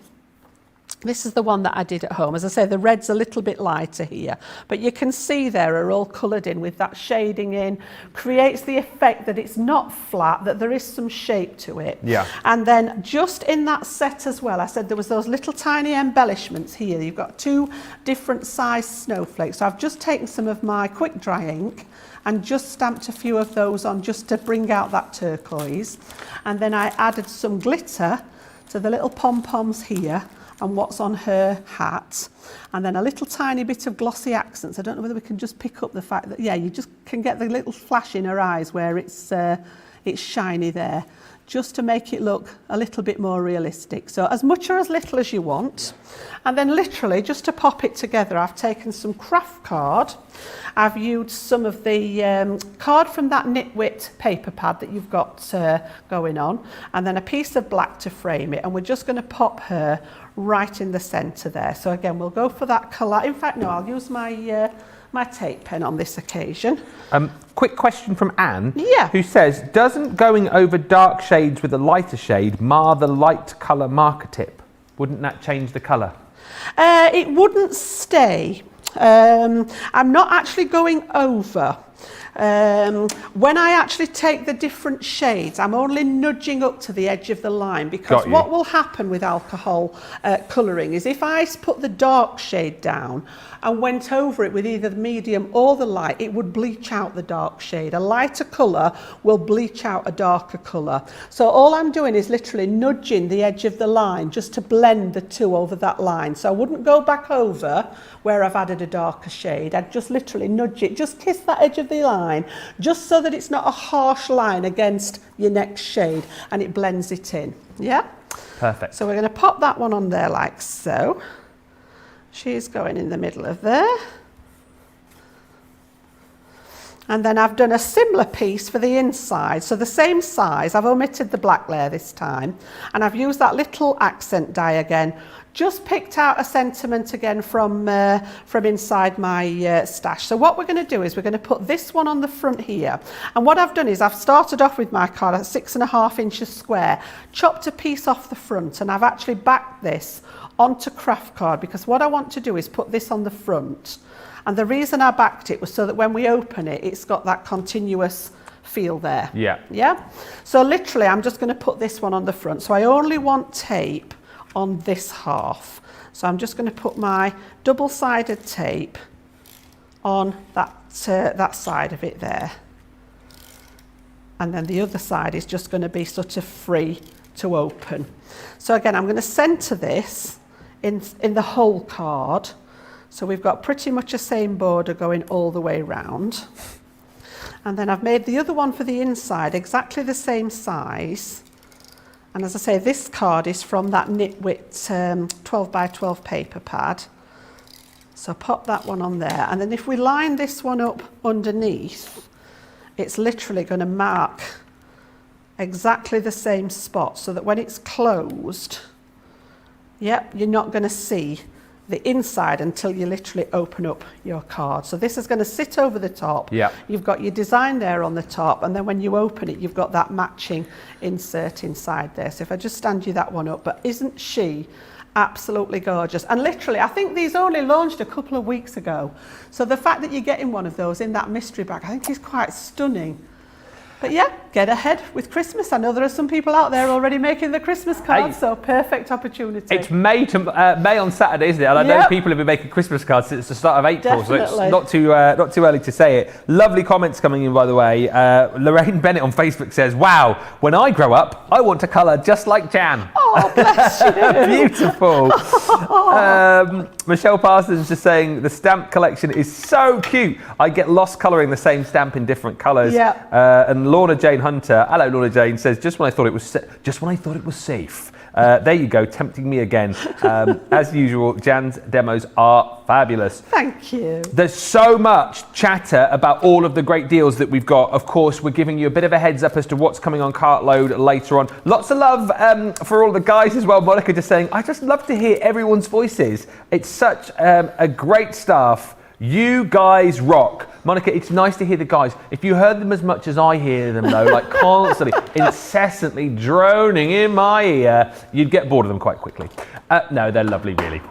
this is the one that I did at home. As I say, the red's a little bit lighter here, but you can see there are all coloured in with that shading in, creates the effect that it's not flat, that there is some shape to it. Yeah. And then just in that set as well, I said there was those little tiny embellishments here. You've got 2 different size snowflakes. So I've just taken some of my quick dry ink and just stamped a few of those on just to bring out that turquoise. And then I added some glitter to the little pom-poms here and what's on her hat, and then a little tiny bit of glossy accents. I don't know whether we can just pick up the fact that, yeah, you just can get the little flash in her eyes where it's shiny there, just to make it look a little bit more realistic. So as much or as little as you want. And then literally, just to pop it together, I've taken some craft card. I've used some of the card from that Knitwit paper pad that you've got going on, and then a piece of black to frame it. And we're just going to pop her right in the centre there. So again, we'll go for that colour. In fact, no, I'll use my my tape pen on this occasion. Quick question from Anne, Yeah. who says, doesn't going over dark shades with a lighter shade mar the light colour marker tip? Wouldn't that change the colour? It wouldn't stay. I'm not actually going over. When I actually take the different shades, I'm only nudging up to the edge of the line, because what will happen with alcohol colouring is if I put the dark shade down and went over it with either the medium or the light, it would bleach out the dark shade. A lighter colour will bleach out a darker colour. So all I'm doing is literally nudging the edge of the line just to blend the two over that line. So I wouldn't go back over where I've added a darker shade. I'd just literally nudge it, just kiss that edge of the line, just so that it's not a harsh line against your next shade, and it blends it in. Yeah? Perfect. So we're going to pop that one on there like so. She's going in the middle of there. And then I've done a similar piece for the inside. So the same size, I've omitted the black layer this time. And I've used that little accent die again. Just picked out a sentiment again from inside my stash. So what we're going to do is we're going to put this one on the front here. And what I've done is I've started off with my card at 6.5 inches square, chopped a piece off the front, and I've actually backed this onto craft card, because what I want to do is put this on the front. And the reason I backed it was so that when we open it, it's got that continuous feel there. Yeah. Yeah? So literally, I'm just going to put this one on the front. So I only want tape on this half. So I'm just going to put my double-sided tape on that side of it there. And then the other side is just going to be sort of free to open. So again, I'm going to centre this in the whole card. So we've got pretty much the same border going all the way round. And then I've made the other one for the inside exactly the same size. And as I say, this card is from that Knitwit 12 by 12 paper pad. So pop that one on there. And then if we line this one up underneath, it's literally going to mark exactly the same spot, so that when it's closed, yep, you're not going to see the inside until you literally open up your card. So this is going to sit over the top. Yeah. You've got your design there on the top, and then when you open it, you've got that matching insert inside there. So if I just stand you that one up, but isn't she absolutely gorgeous? And literally, I think these only launched a couple of weeks ago. So the fact that you're getting one of those in that mystery bag, I think is quite stunning. But yeah, get ahead with Christmas. I know there are some people out there already making the Christmas cards, so perfect opportunity. It's May on Saturday, isn't it? And I know people have been making Christmas cards since the start of April, so it's not too early to say it. Lovely comments coming in, by the way. Lorraine Bennett on Facebook says, "Wow, when I grow up, I want to colour just like Jan." Oh, bless you. Beautiful. Michelle Parsons just saying the stamp collection is so cute. I get lost colouring the same stamp in different colours. Yeah. And Lorna Jane Hunter, hello Lorna Jane, says just when I thought it was safe. There you go, tempting me again. As usual, Jan's demos are fabulous. Thank you. There's so much chatter about all of the great deals that we've got. Of course, we're giving you a bit of a heads up as to what's coming on Cartload later on. Lots of love for all the guys as well. Monica just saying, I just love to hear everyone's voices. It's such a great staff. You guys rock. Monica, it's nice to hear the guys. If you heard them as much as I hear them, though, like constantly, incessantly droning in my ear, you'd get bored of them quite quickly. No, they're lovely, really.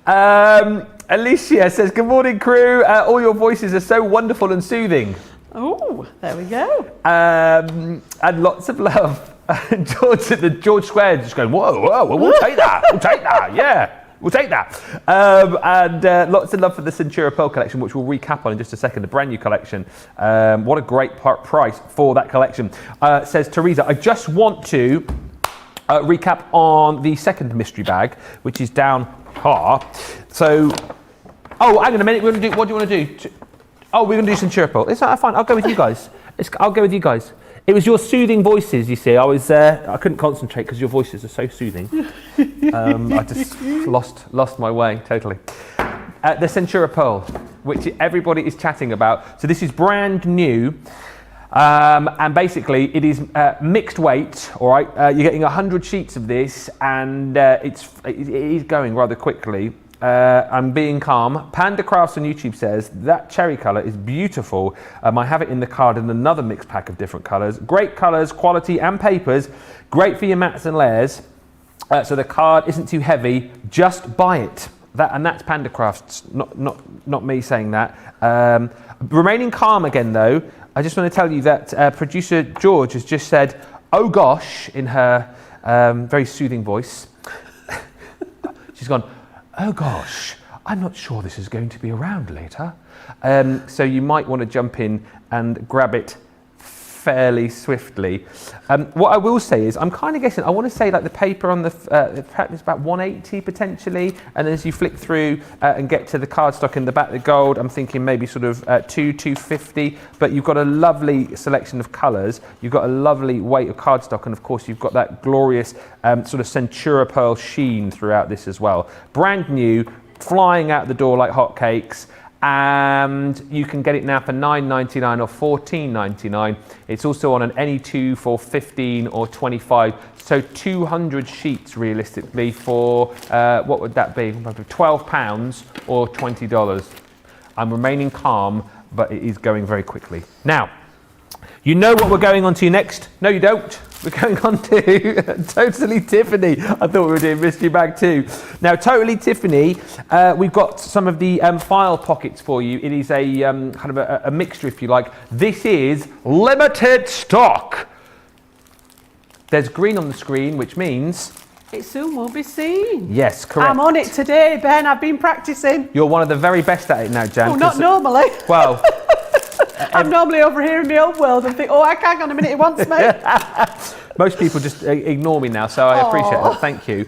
Alicia says, good morning, crew. All your voices are so wonderful and soothing. Oh, there we go. And lots of love. George at the George Square just going, whoa, we'll take that. We'll take that, yeah. We'll take that. And lots of love for the Centura Pearl collection, which we'll recap on in just a second, the brand new collection. What a great price for that collection. Says Teresa, I just want to recap on the second mystery bag, which is down here. So, oh, hang on a minute. What do you want to do? Oh, we're going to do Centura Pearl. It's fine. I'll go with you guys. I'll go with you guys. It was your soothing voices, you see. I couldn't concentrate because your voices are so soothing. I just lost my way totally. The Centura Pearl, which everybody is chatting about. So this is brand new, and basically it is mixed weight. All right, you're getting 100 sheets of this, and it is going rather quickly. I'm being calm. Panda Crafts on YouTube says that cherry colour is beautiful. I have it in the card in another mixed pack of different colours. Great colours, quality and papers. Great for your mats and layers. So the card isn't too heavy. Just buy it. That's Panda Crafts, not me saying that. Remaining calm again though. I just want to tell you that producer George has just said, "Oh gosh," in her very soothing voice. She's gone, "Oh gosh, I'm not sure this is going to be around later." So you might want to jump in and grab it fairly swiftly. What I will say is, I'm kind of guessing, I want to say like the paper on the pattern is about 180 potentially, and as you flick through and get to the cardstock in the back, the gold, I'm thinking maybe sort of 250, but you've got a lovely selection of colours, you've got a lovely weight of cardstock, and of course you've got that glorious sort of Centura Pearl sheen throughout this as well. Brand new, flying out the door like hotcakes. And you can get it now for $9.99 or $14.99. It's also on an NE2 for $15 or $25. So 200 sheets realistically for, what would that be? £12 or $20. I'm remaining calm, but it is going very quickly. Now, you know what we're going on to next? No, you don't. We're going on to Totally Tiffany. I thought we were doing Mystery Bag 2. Now, Totally Tiffany, we've got some of the file pockets for you. It is a kind of a mixture, if you like. This is limited stock. There's green on the screen, which means it soon won't be seen. Yes, correct. I'm on it today, Ben. I've been practicing. You're one of the very best at it now, Jan. Oh, not normally. Well, I'm normally over here in my own world and think, oh, hang on a minute, it wants me. Most people just ignore me now, so I appreciate that. Thank you.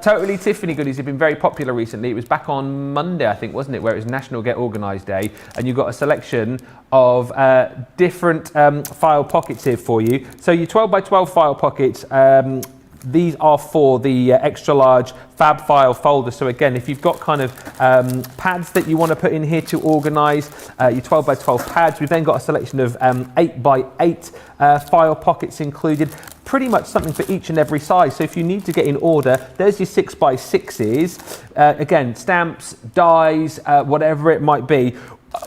Totally Tiffany goodies have been very popular recently. It was back on Monday, I think, wasn't it, where it was National Get Organised Day, and you got a selection of different file pockets here for you. So your 12 by 12 file pockets, These are for the extra large fab file folder. So again, if you've got kind of pads that you want to put in here to organize your 12 by 12 pads, we've then got a selection of 8 by 8 file pockets included. Pretty much something for each and every size. So if you need to get in order, there's your 6 by 6s. Again, stamps, dies, whatever it might be.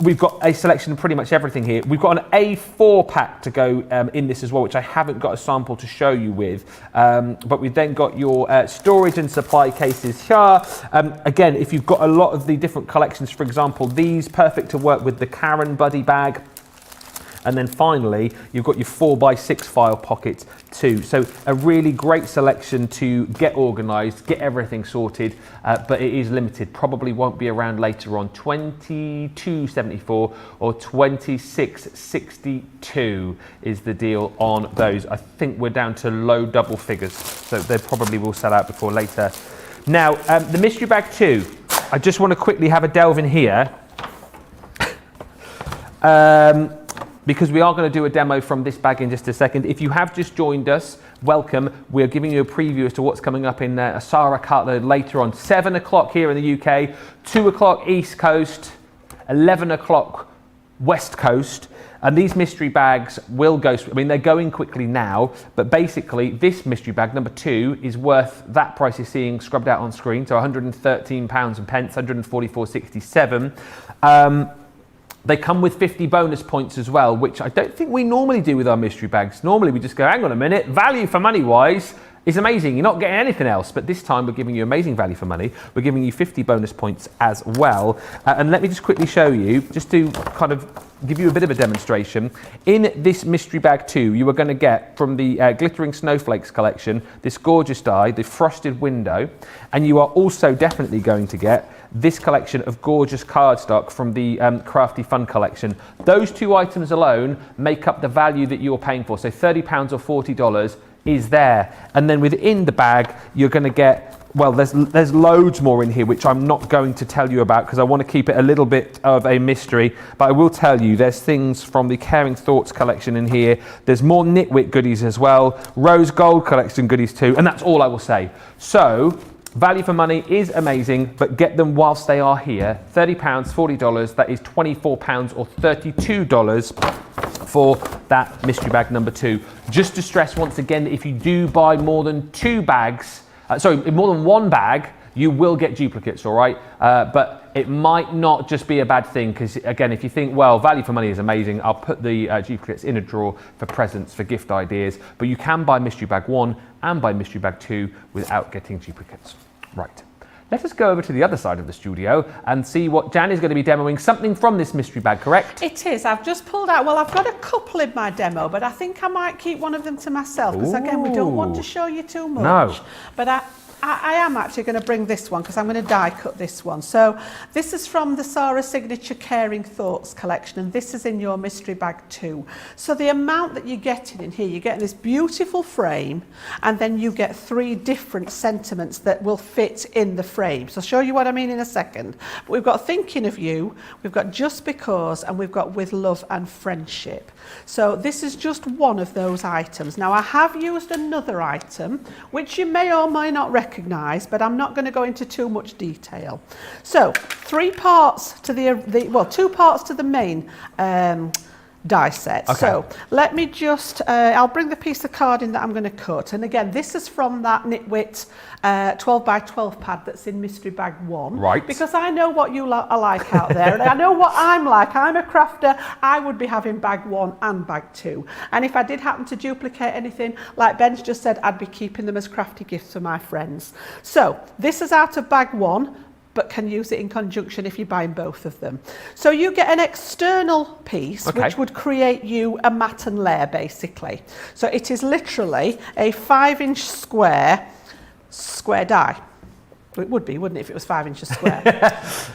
We've got a selection of pretty much everything here. We've got an A4 pack to go in this as well, which I haven't got a sample to show you with. But we've then got your storage and supply cases here. Again, if you've got a lot of the different collections, for example, these perfect to work with the Karen Buddy bag. And then finally, you've got your 4 by 6 file pockets too. So a really great selection to get organised, get everything sorted, but it is limited. Probably won't be around later on. 22.74 or 26.62 is the deal on those. I think we're down to low double figures, so they probably will sell out before later. Now, the mystery bag 2, I just want to quickly have a delve in here. Because we are going to do a demo from this bag in just a second. If you have just joined us, welcome. We're giving you a preview as to what's coming up in Asara Cartload later on. 7 o'clock here in the UK, 2 o'clock East Coast, 11 o'clock West Coast. And these mystery bags will go, I mean, they're going quickly now, but basically this mystery bag, number 2, is worth that price you're seeing scrubbed out on screen. So £113 and pence, 144.67. They come with 50 bonus points as well, which I don't think we normally do with our mystery bags. Normally we just go, hang on a minute, value for money wise is amazing. You're not getting anything else, but this time we're giving you amazing value for money. We're giving you 50 bonus points as well. And let me just quickly show you, just to kind of give you a bit of a demonstration. In this mystery bag 2, you are going to get from the Glittering Snowflakes collection, this gorgeous die, the frosted window, and you are also definitely going to get this collection of gorgeous cardstock from the Crafty Fun collection. Those 2 items alone make up the value that you're paying for. So £30 or $40 is there. And then within the bag, you're going to get, well, there's loads more in here, which I'm not going to tell you about because I want to keep it a little bit of a mystery. But I will tell you, there's things from the Caring Thoughts collection in here. There's more Knitwit goodies as well. Rose Gold collection goodies too. And that's all I will say. So, value for money is amazing, but get them whilst they are here. £30, $40, that is £24 or $32 for that mystery bag number 2. Just to stress once again, if you do buy more than 2 bags, more than 1 bag, you will get duplicates, all right? But it might not just be a bad thing, because again, if you think, well, value for money is amazing, I'll put the duplicates in a drawer for presents, for gift ideas, but you can buy mystery bag 1 and buy mystery bag 2 without getting duplicates. Right. Let us go over to the other side of the studio and see what Jan is going to be demoing, something from this mystery bag, correct? It is. I've just pulled out, well, I've got a couple in my demo, but I think I might keep one of them to myself, because again, we don't want to show you too much. No. But I am actually going to bring this one because I'm going to die cut this one. So this is from the Sarah Signature Caring Thoughts collection, and this is in your mystery bag 2. So the amount that you're getting in here, you're getting this beautiful frame, and then you get 3 different sentiments that will fit in the frame. So I'll show you what I mean in a second. But we've got Thinking of You, we've got Just Because, and we've got With Love and Friendship. So this is just one of those items. Now I have used another item, which you may or may not recognise, but I'm not going to go into too much detail. So 2 parts to the main die set. Okay. So let me just, I'll bring the piece of card in that I'm going to cut. And again, this is from that Knitwit 12 by 12 pad that's in mystery bag 1. Right. Because I know what you are like out there, and I know what I'm like. I'm a crafter. I would be having bag 1 and bag 2. And if I did happen to duplicate anything, like Ben's just said, I'd be keeping them as crafty gifts for my friends. So this is out of bag 1, but can use it in conjunction if you're buying both of them. So you get an external piece, okay, which would create you a mat and layer, basically. So it is literally a 5-inch square die. Well, it would be, wouldn't it, if it was 5 inches square?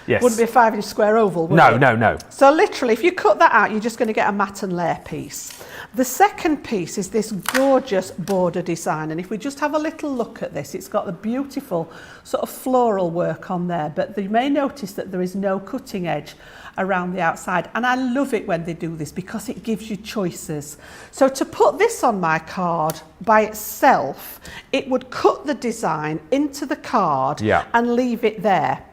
Yes. Wouldn't be a 5-inch square oval, would it? No. So literally, if you cut that out, you're just going to get a mat and layer piece. The second piece is this gorgeous border design, and if we just have a little look at this, it's got the beautiful sort of floral work on there, but you may notice that there is no cutting edge around the outside. And I love it when they do this because it gives you choices. So to put this on my card by itself, it would cut the design into the card and leave it there.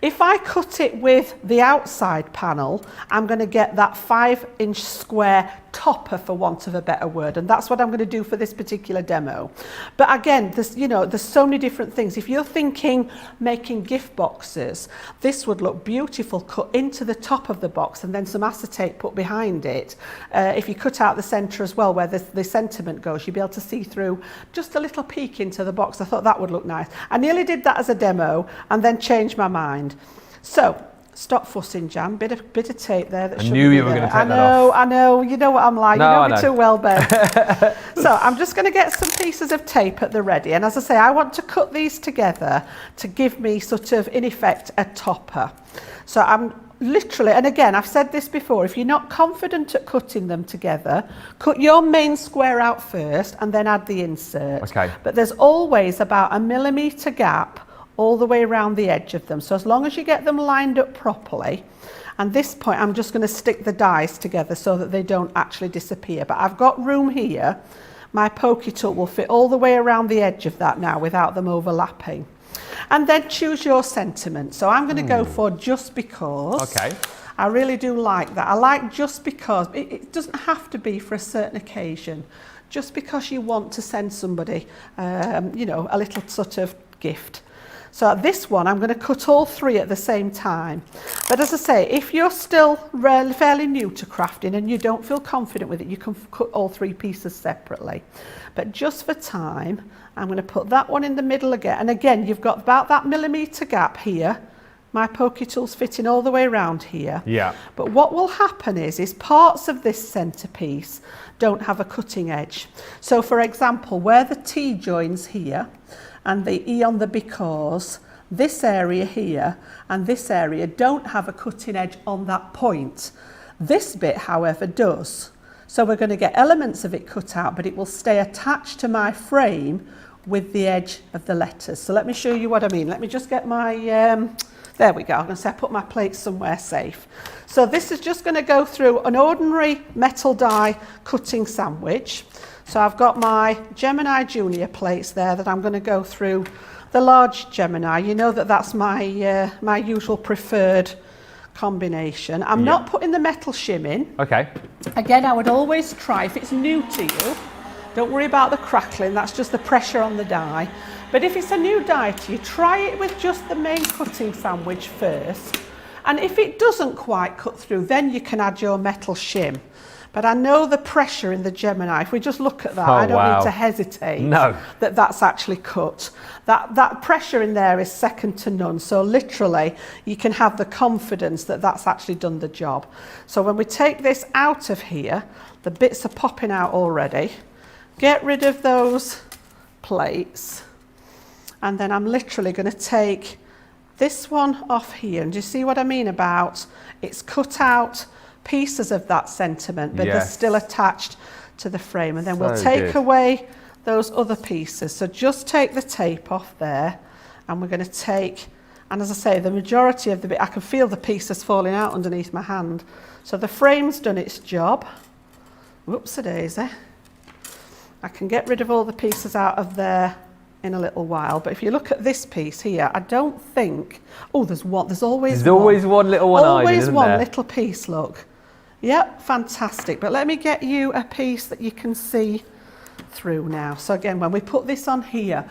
If I cut it with the outside panel, I'm going to get that 5-inch square topper, for want of a better word, and that's what I'm going to do for this particular demo. But again, there's so many different things. If you're thinking making gift boxes, this would look beautiful cut into the top of the box and then some acetate put behind it. If you cut out the centre as well, where the sentiment goes, you'll be able to see through just a little peek into the box. I thought that would look nice. I nearly did that as a demo and then changed my mind. So, stop fussing, Jan. Bit of tape there. That I knew you were going to take that off. I know. You know what I'm like. No, you know I me know. too well, Ben. So I'm just going to get some pieces of tape at the ready. And as I say, I want to cut these together to give me sort of, in effect, a topper. So I'm literally, and again, I've said this before, if you're not confident at cutting them together, cut your main square out first and then add the insert. Okay. But there's always about a millimetre gap all the way around the edge of them. So as long as you get them lined up properly, and this point I'm just going to stick the dies together so that they don't actually disappear. But I've got room here. My pokey tool will fit all the way around the edge of that now without them overlapping. And then choose your sentiment. So I'm going to go for just because. Okay. I really do like that. I like just because. It doesn't have to be for a certain occasion. Just because you want to send somebody, a little sort of gift. So this one, I'm going to cut all three at the same time. But as I say, if you're still fairly new to crafting and you don't feel confident with it, you can cut all three pieces separately. But just for time, I'm going to put that one in the middle again. And again, you've got about that millimetre gap here. My pokey tool's fitting all the way around here. Yeah. But what will happen is parts of this centrepiece don't have a cutting edge. So for example, where the T joins here, and the E on the because, this area here and this area don't have a cutting edge on that point. This bit, however, does. So we're going to get elements of it cut out, but it will stay attached to my frame with the edge of the letters. So let me show you what I mean. Let me just get my, there we go. I'm going to say I put my plate somewhere safe. So this is just going to go through an ordinary metal die cutting sandwich. So I've got my Gemini Junior plates there that I'm going to go through the large Gemini. You know that's my my usual preferred combination. I'm not putting the metal shim in. Okay. Again, I would always try, if it's new to you, don't worry about the crackling, that's just the pressure on the die. But if it's a new die to you, try it with just the main cutting sandwich first. And if it doesn't quite cut through, then you can add your metal shim. But I know the pressure in the Gemini, if we just look at that, I don't need to hesitate that that's actually cut. That pressure in there is second to none. So literally, you can have the confidence that that's actually done the job. So when we take this out of here, the bits are popping out already. Get rid of those plates. And then I'm literally going to take this one off here. And do you see what I mean about it's cut out pieces of that sentiment, but they're still attached to the frame. And then we'll take away those other pieces. So just take the tape off there, and we're going to take, and as I say, the majority of the bit, I can feel the pieces falling out underneath my hand. So the frame's done its job. Whoops-a-daisy. I can get rid of all the pieces out of there in a little while, but if you look at this piece here, I don't think, there's always one little one. Always one little piece, look. Yep, fantastic. But let me get you a piece that you can see through now. So again, when we put this on here,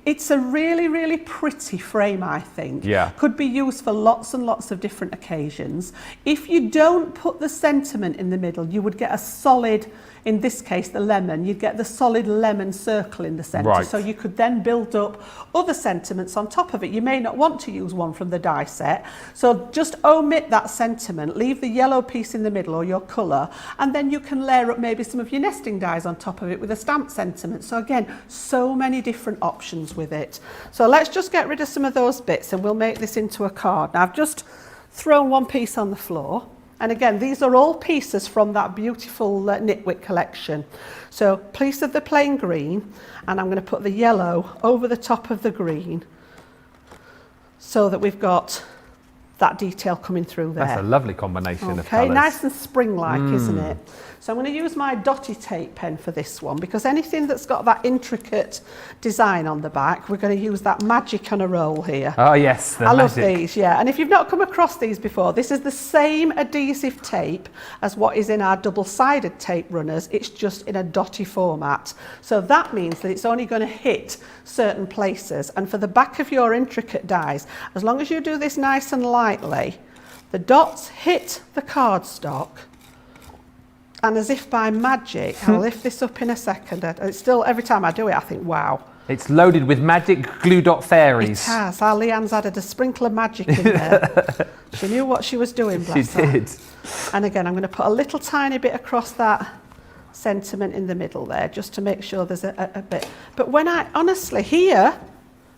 it's a really, really pretty frame, I think. Yeah. Could be used for lots and lots of different occasions. If you don't put the sentiment in the middle, you would get a solid, in this case, the lemon, you'd get the solid lemon circle in the centre. Right. So you could then build up other sentiments on top of it. You may not want to use one from the die set. So just omit that sentiment, leave the yellow piece in the middle or your colour, and then you can layer up maybe some of your nesting dies on top of it with a stamped sentiment. So again, so many different options with it. So let's just get rid of some of those bits and we'll make this into a card. Now I've just thrown one piece on the floor. And again, these are all pieces from that beautiful Knitwick collection. So piece of the plain green, and I'm going to put the yellow over the top of the green so that we've got that detail coming through there. That's a lovely combination of Okay, colours. nice and spring-like, isn't it? So I'm going to use my dotty tape pen for this one, because anything that's got that intricate design on the back, we're going to use that magic on a roll here. Oh yes, the I magic. love these, yeah. And if you've not come across these before, this is the same adhesive tape as what is in our double-sided tape runners. It's just in a dotty format. So that means that it's only going to hit certain places. And for the back of your intricate dies, as long as you do this nice and lightly, the dots hit the cardstock. And as if by magic, I'll lift this up in a second. It's still, every time I do it, I think, wow. It's loaded with magic glue dot fairies. It has. Our Leanne's added a sprinkle of magic in there. She knew what she was doing, bless her. She did. And again, I'm going to put a little tiny bit across that sentiment in the middle there, just to make sure there's a bit. But when I, honestly, here,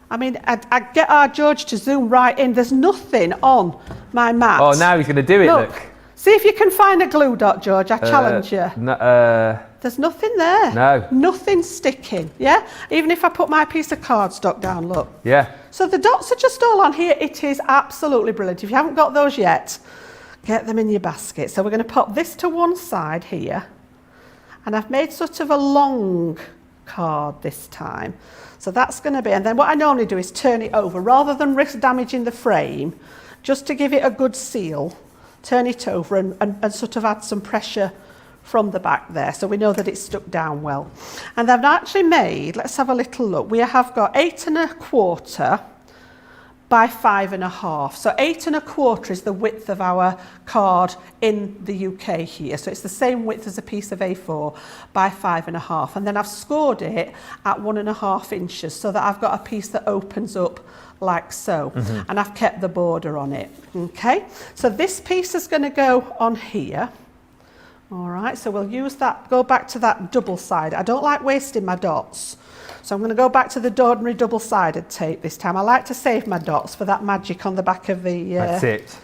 I mean, I get our George to zoom right in. There's nothing on my mat. Oh, now he's going to do it, look. See if you can find a glue dot, George. I challenge you. No, There's nothing there. No. Nothing sticking, yeah? Even if I put my piece of cardstock down, look. yeah. So the dots are just all on here. It is absolutely brilliant. If you haven't got those yet, get them in your basket. So we're going to pop this to one side here. And I've made sort of a long card this time. So that's going to be, and then what I normally do is turn it over. Rather than risk damaging the frame, just to give it a good seal, turn it over and sort of add some pressure from the back there, so we know that it's stuck down well. And I've actually made, let's have a little look, we have got 8 1/4 by 5 1/2. So 8 1/4 is the width of our card in the UK here. So it's the same width as a piece of A4 by 5 1/2. And then I've scored it at 1 1/2 inches so that I've got a piece that opens up like so. And I've kept the border on it. Okay, so this piece is going to go on here. All right, so we'll use that, go back to that double side. I don't like wasting my dots. So I'm going to go back to the ordinary double-sided tape this time. I like to save my dots for that magic on the back of the That's it.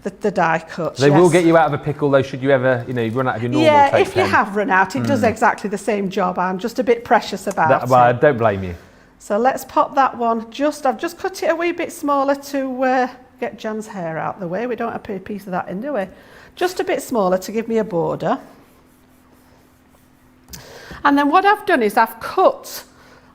the die cut. They will get you out of a pickle though, should you ever, run out of your normal tape Yeah, if you pen. have run out, it does exactly the same job. I'm just a bit precious about it. Well, I don't blame you. So let's pop that one, I've just cut it a wee bit smaller to get Jan's hair out the way. We don't have to put a piece of that in, do we? Just a bit smaller to give me a border. And then what I've done is I've cut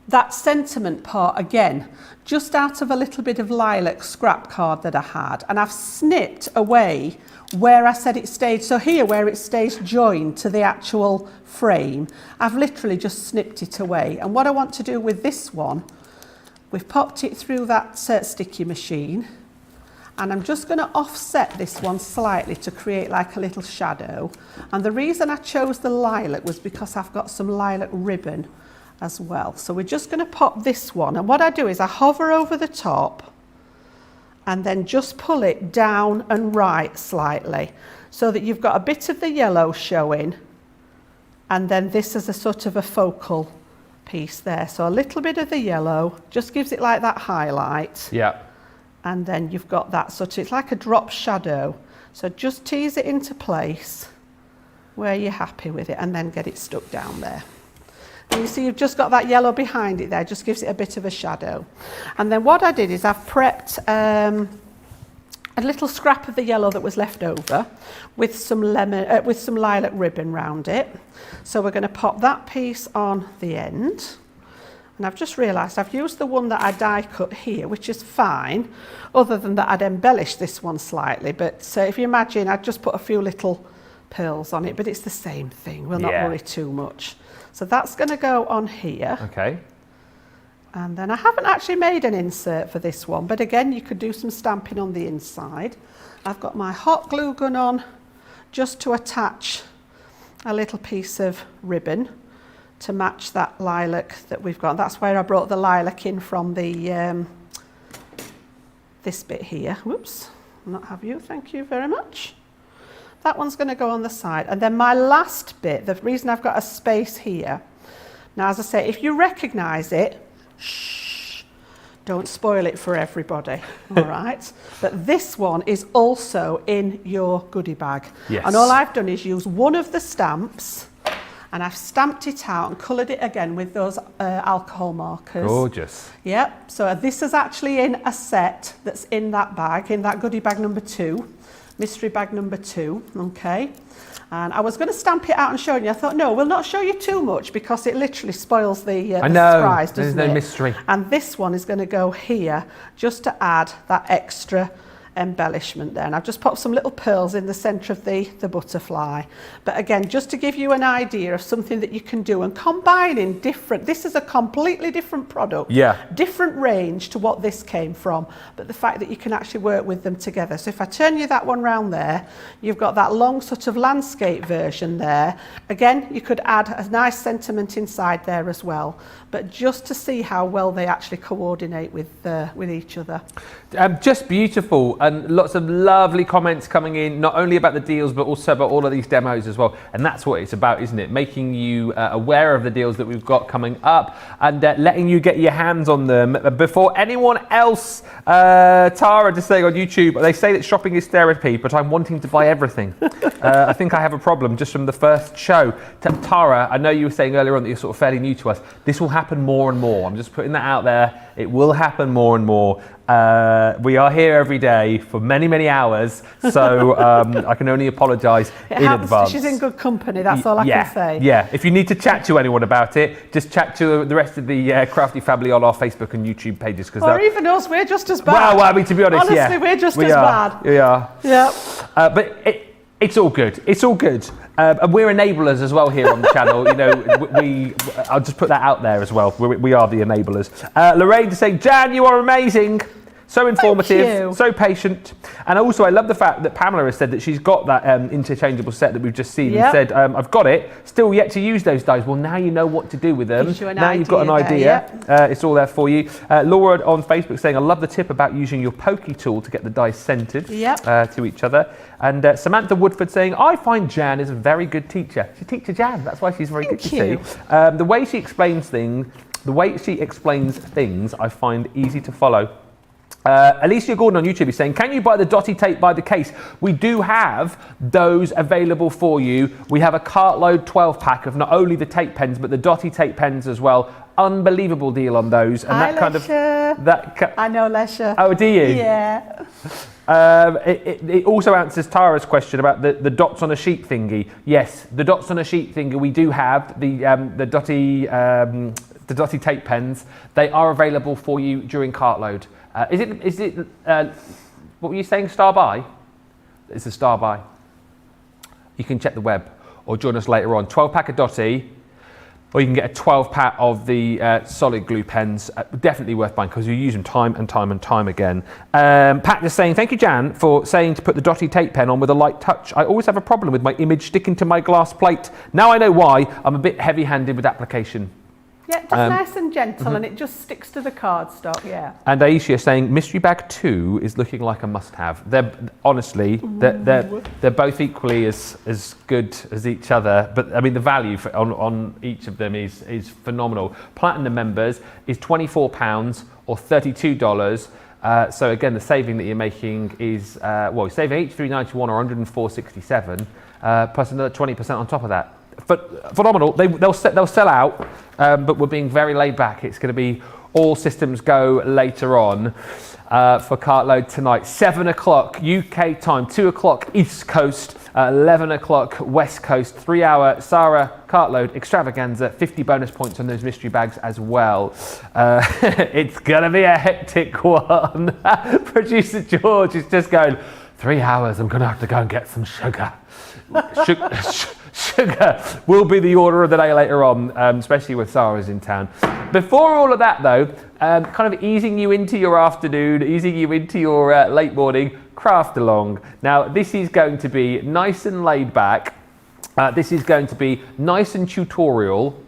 that sentiment part again, just out of a little bit of lilac scrap card that I had. And I've snipped away where I said it stayed. So here where it stays joined to the actual frame, I've literally just snipped it away. And what I want to do with this one, we've popped it through that sticky machine. And I'm just going to offset this one slightly to create like a little shadow. And the reason I chose the lilac was because I've got some lilac ribbon as well. So we're just going to pop this one. And what I do is I hover over the top and then just pull it down and right slightly so that you've got a bit of the yellow showing. And then this is a sort of a focal piece there. So a little bit of the yellow just gives it like that highlight. Yeah. And then you've got that sort of, it's like a drop shadow. So just tease it into place where you're happy with it and then get it stuck down there. And you see you've just got that yellow behind it there, just gives it a bit of a shadow. And then what I did is I've prepped a little scrap of the yellow that was left over with some lilac ribbon round it. So we're going to pop that piece on the end. And I've just realised I've used the one that I die cut here, which is fine, other than that I'd embellished this one slightly. But if you imagine, I'd just put a few little pearls on it, but it's the same thing. We'll not worry too much. So that's going to go on here. Okay. And then I haven't actually made an insert for this one, but again, you could do some stamping on the inside. I've got my hot glue gun on just to attach a little piece of ribbon to match that lilac that we've got. That's where I brought the lilac in from the this bit here. Whoops, not have you, thank you very much. That one's going to go on the side. And then my last bit, the reason I've got a space here, now as I say, if you recognise it, shh, don't spoil it for everybody, all right? But this one is also in your goodie bag. Yes. And all I've done is use one of the stamps, and I've stamped it out and coloured it again with those alcohol markers. Gorgeous. Yep, so this is actually in a set that's in that bag, in that goodie bag number 2, mystery bag number 2, okay. And I was going to stamp it out and show you. I thought, no, we'll not show you too much because it literally spoils the surprise, doesn't it? There's no mystery. And this one is going to go here just to add that extra embellishment there. And I've just popped some little pearls in the centre of the butterfly. But again, just to give you an idea of something that you can do and combining different, this is a completely different product, different range to what this came from, but the fact that you can actually work with them together. So if I turn you that one round there, you've got that long sort of landscape version there. Again, you could add a nice sentiment inside there as well, but just to see how well they actually coordinate with each other. Just beautiful, and lots of lovely comments coming in, not only about the deals but also about all of these demos as well. And that's what it's about, isn't it? Making you aware of the deals that we've got coming up and letting you get your hands on them before anyone else. Tara just saying on YouTube, they say that shopping is therapy, but I'm wanting to buy everything. I think I have a problem just from the first show. Tara, I know you were saying earlier on that you're sort of fairly new to us. This will happen more and more. I'm just putting that out there. It will happen more and more. We are here every day for many, many hours, so I can only apologise in advance. She's in good company, that's all I can say. Yeah, if you need to chat to anyone about it, just chat to the rest of the Crafty family on our Facebook and YouTube pages. Or even us, we're just as bad. Well, I mean, to be honest, honestly, we're just as bad. We are. Yeah. But it's all good. It's all good. And we're enablers as well here on the channel. You know, I'll just put that out there as well. We are the enablers. Lorraine to say, Jan, you are amazing. So informative, so patient. And also I love the fact that Pamela has said that she's got that interchangeable set that we've just seen and said, I've got it, still yet to use those dies. Well, now you know what to do with them. Now you've got an idea. It's all there for you. Laura on Facebook saying, I love the tip about using your pokey tool to get the dies centered to each other. And Samantha Woodford saying, I find Jan is a very good teacher. She's teacher Jan, that's why she's very good to see. The way she explains things, I find easy to follow. Alicia Gordon on YouTube is saying, can you buy the dotty tape by the case? We do have those available for you. We have a cartload 12-pack of not only the tape pens, but the dotty tape pens as well. Unbelievable deal on those. And I know Lesha. Oh, do you? Yeah. It also answers Tara's question about the dots on a sheet thingy. Yes, the dots on a sheet thingy, we do have the dotty tape pens. They are available for you during cartload. Is it what were you saying, star buy? It's a star buy. You can check the web or join us later on. 12-pack of dotty, or you can get a 12-pack of the solid glue pens. Definitely worth buying because you use them time and time and time again. Pat is saying, thank you, Jan, for saying to put the dotty tape pen on with a light touch. I always have a problem with my image sticking to my glass plate. Now I know why. I'm a bit heavy-handed with application. Yeah, just nice and gentle, and it just sticks to the cardstock, And Aisha saying, Mystery Bag 2 is looking like a must-have. They're both equally as good as each other, but I mean the value on each of them is phenomenal. Platinum members is £24 or $32. So again, the saving that you're making is you're saving $83.91 or $104.67 plus another 20% on top of that. But phenomenal. They'll sell out, but we're being very laid back. It's going to be all systems go later on for cartload tonight. 7 o'clock UK time, 2 o'clock East Coast, 11 o'clock West Coast. 3-hour Sarah cartload extravaganza. 50 bonus points on those mystery bags as well. It's going to be a hectic one. Producer George is just going, 3 hours. I'm going to have to go and get some sugar. Sugar will be the order of the day later on, especially with Sarah's in town. Before all of that though, kind of easing you into your afternoon, easing you into your late morning, craft along. Now this is going to be nice and laid back. This is going to be nice and tutorial.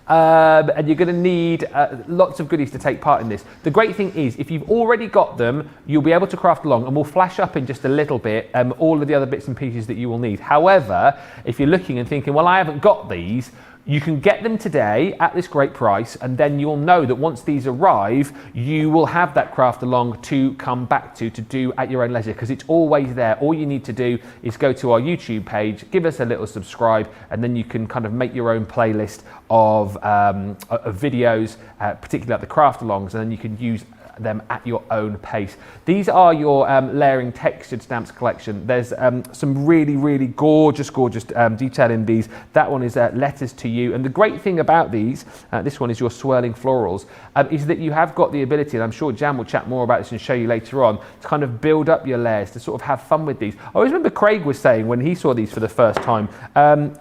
And you're going to need lots of goodies to take part in this. The great thing is, if you've already got them, you'll be able to craft along, and we'll flash up in just a little bit all of the other bits and pieces that you will need. However, if you're looking and thinking, well, I haven't got these, You can get them today at this great price, and then you'll know that once these arrive, you will have that craft along to come back to do at your own leisure, because it's always there. All you need to do is go to our YouTube page, give us a little subscribe, and then you can kind of make your own playlist of videos, particularly like the craft alongs, and then you can use them at your own pace. These are your layering textured stamps collection. There's some really gorgeous detail in these. That one is letters to you, and the great thing about these, this one is your swirling florals, is that you have got the ability, and I'm sure Jan will chat more about this and show you later on, to kind of build up your layers, to sort of have fun with these. I always remember Craig was saying when he saw these for the first time,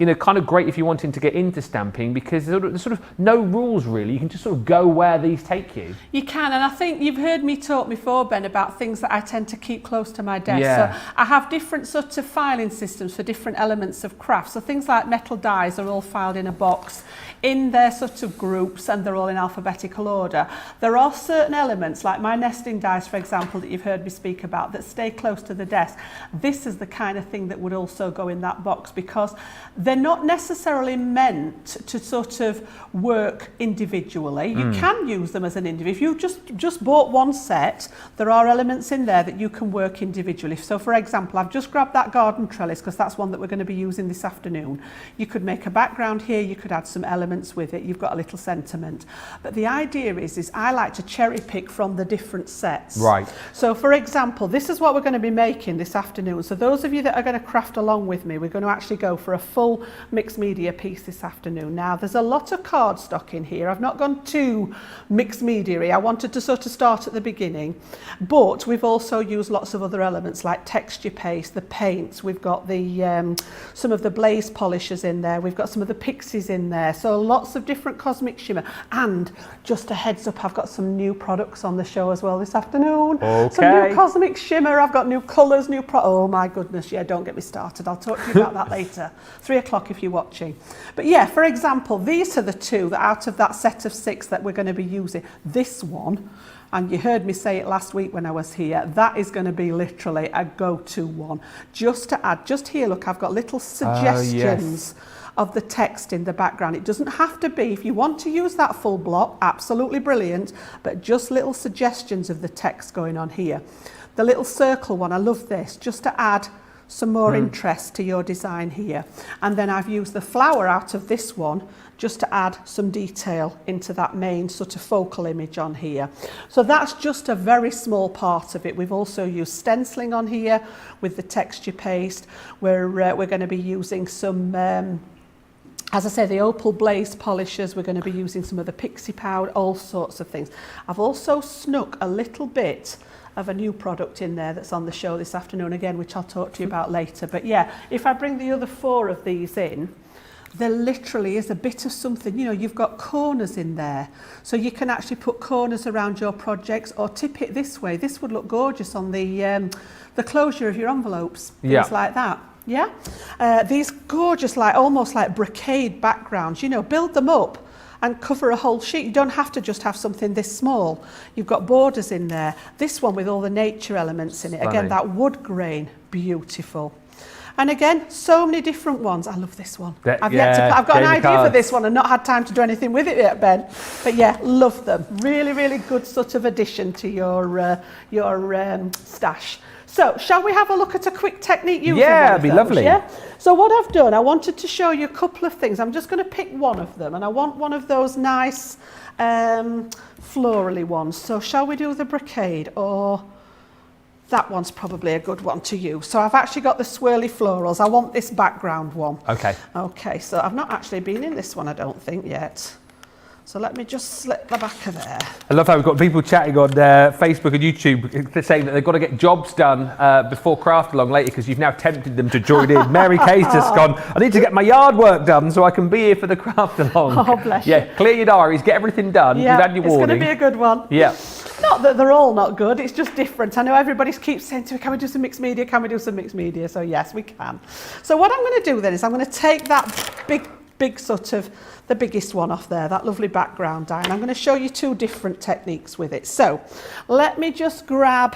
you know, kind of great if you're wanting to get into stamping, because there's sort of no rules really. You can just sort of go where these take you. You can, and I think you've heard me talk before, Ben, about things that I tend to keep close to my desk. Yeah. So I have different sorts of filing systems for different elements of craft. So things like metal dies are all filed in a box in their sort of groups, and they're all in alphabetical order. There are certain elements, like my nesting dies, for example, that you've heard me speak about, that stay close to the desk. This is the kind of thing that would also go in that box, because they're not necessarily meant to sort of work individually. You can use them as an individual. If you just bought one set, there are elements in there that you can work individually. So for example, I've just grabbed that garden trellis because that's one that we're going to be using this afternoon. You could make a background here, you could add some elements with it, you've got a little sentiment. But the idea is I like to cherry pick from the different sets. Right. So for example, this is what we're going to be making this afternoon. So those of you that are going to craft along with me, we're going to actually go for a full mixed media piece this afternoon. Now there's a lot of cardstock in here. I've not gone too mixed media-y. I wanted to sort of start at the beginning, but we've also used lots of other elements like texture paste, the paints, we've got the some of the blaze polishers in there, we've got some of the pixies in there, so lots of different cosmic shimmer. And just a heads up, I've got some new products on the show as well this afternoon. Okay. Some new cosmic shimmer, I've got new colours, oh my goodness, yeah, don't get me started, I'll talk to you about that later, 3 o'clock if you're watching. But yeah, for example, these are the two that out of that set of 6 that we're going to be using. This one, and you heard me say it last week when I was here, that is going to be literally a go-to one. Just to add, just here, look, I've got little suggestions of the text in the background. It doesn't have to be, if you want to use that full block, absolutely brilliant, but just little suggestions of the text going on here. The little circle one, I love this, just to add some more interest to your design here. And then I've used the flower out of this one just to add some detail into that main sort of focal image on here. So that's just a very small part of it. We've also used stenciling on here with the texture paste. We're going to be using some as I say, the opal blaze polishers. We're going to be using some of the pixie powder, all sorts of things. I've also snuck a little bit of a new product in there that's on the show this afternoon again, which I'll talk to you about later. But yeah, if I bring the other 4 of these in, there literally is a bit of something, you know, you've got corners in there. So you can actually put corners around your projects or tip it this way. This would look gorgeous on the closure of your envelopes, things like that. Yeah, these gorgeous, like almost like brocade backgrounds, you know, build them up and cover a whole sheet. You don't have to just have something this small. You've got borders in there. This one with all the nature elements in it. Again, that wood grain, beautiful. And again, so many different ones. I love this one. I've got an idea for this one and not had time to do anything with it yet, Ben. But yeah, love them. Really, really good sort of addition to your stash. So, shall we have a look at a quick technique using it'd be lovely. Yeah? So what I've done, I wanted to show you a couple of things. I'm just going to pick one of them, and I want one of those nice florally ones. So shall we do the brocade, or that one's probably a good one to use. So I've actually got the swirly florals. I want this background one. Okay. Okay, so I've not actually been in this one, I don't think, yet. So let me just slip the back of there. I love how we've got people chatting on Facebook and YouTube saying that they've got to get jobs done before craft along later because you've now tempted them to join in. Mary Kay's just gone, I need to get my yard work done so I can be here for the craft along. Oh, bless you. Yeah, clear your diaries, get everything done. Yeah, you've had your warning. It's going to be a good one. Yeah. Not that they're all not good, it's just different. I know everybody keeps saying to me, can we do some mixed media? Can we do some mixed media? So yes, we can. So what I'm going to do then is I'm going to take that big sort of, the biggest one off there, that lovely background die, and I'm going to show you 2 different techniques with it. So let me just grab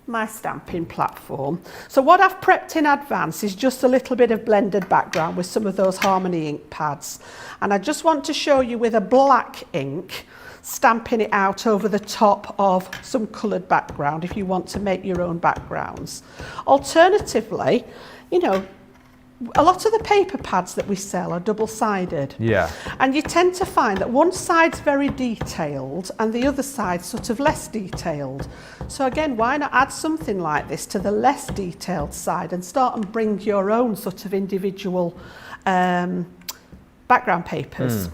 my stamping platform. So what I've prepped in advance is just a little bit of blended background with some of those Harmony ink pads. And I just want to show you with a black ink, stamping it out over the top of some coloured background if you want to make your own backgrounds. Alternatively, you know, a lot of the paper pads that we sell are double-sided. Yeah. And you tend to find that one side's very detailed and the other side's sort of less detailed. So again, why not add something like this to the less detailed side and start and bring your own sort of individual background papers.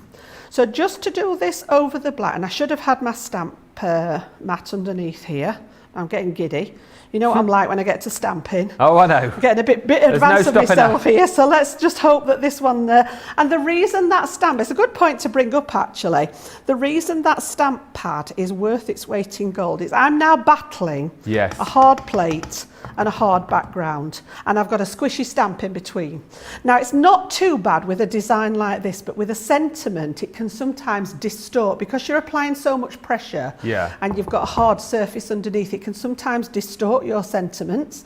So just to do this over the black, and I should have had my stamp mat underneath here. I'm getting giddy. You know what I'm like when I get to stamping. Oh, I know. I'm getting a bit advanced of myself here, so let's just hope that this one and the reason that stamp, it's a good point to bring up actually, the reason that stamp pad is worth its weight in gold is I'm now battling Yes. a hard plate and a hard background, and I've got a squishy stamp in between. Now it's not too bad with a design like this, but with a sentiment it can sometimes distort because you're applying so much pressure. Yeah. And you've got a hard surface underneath, it can sometimes distort your sentiments.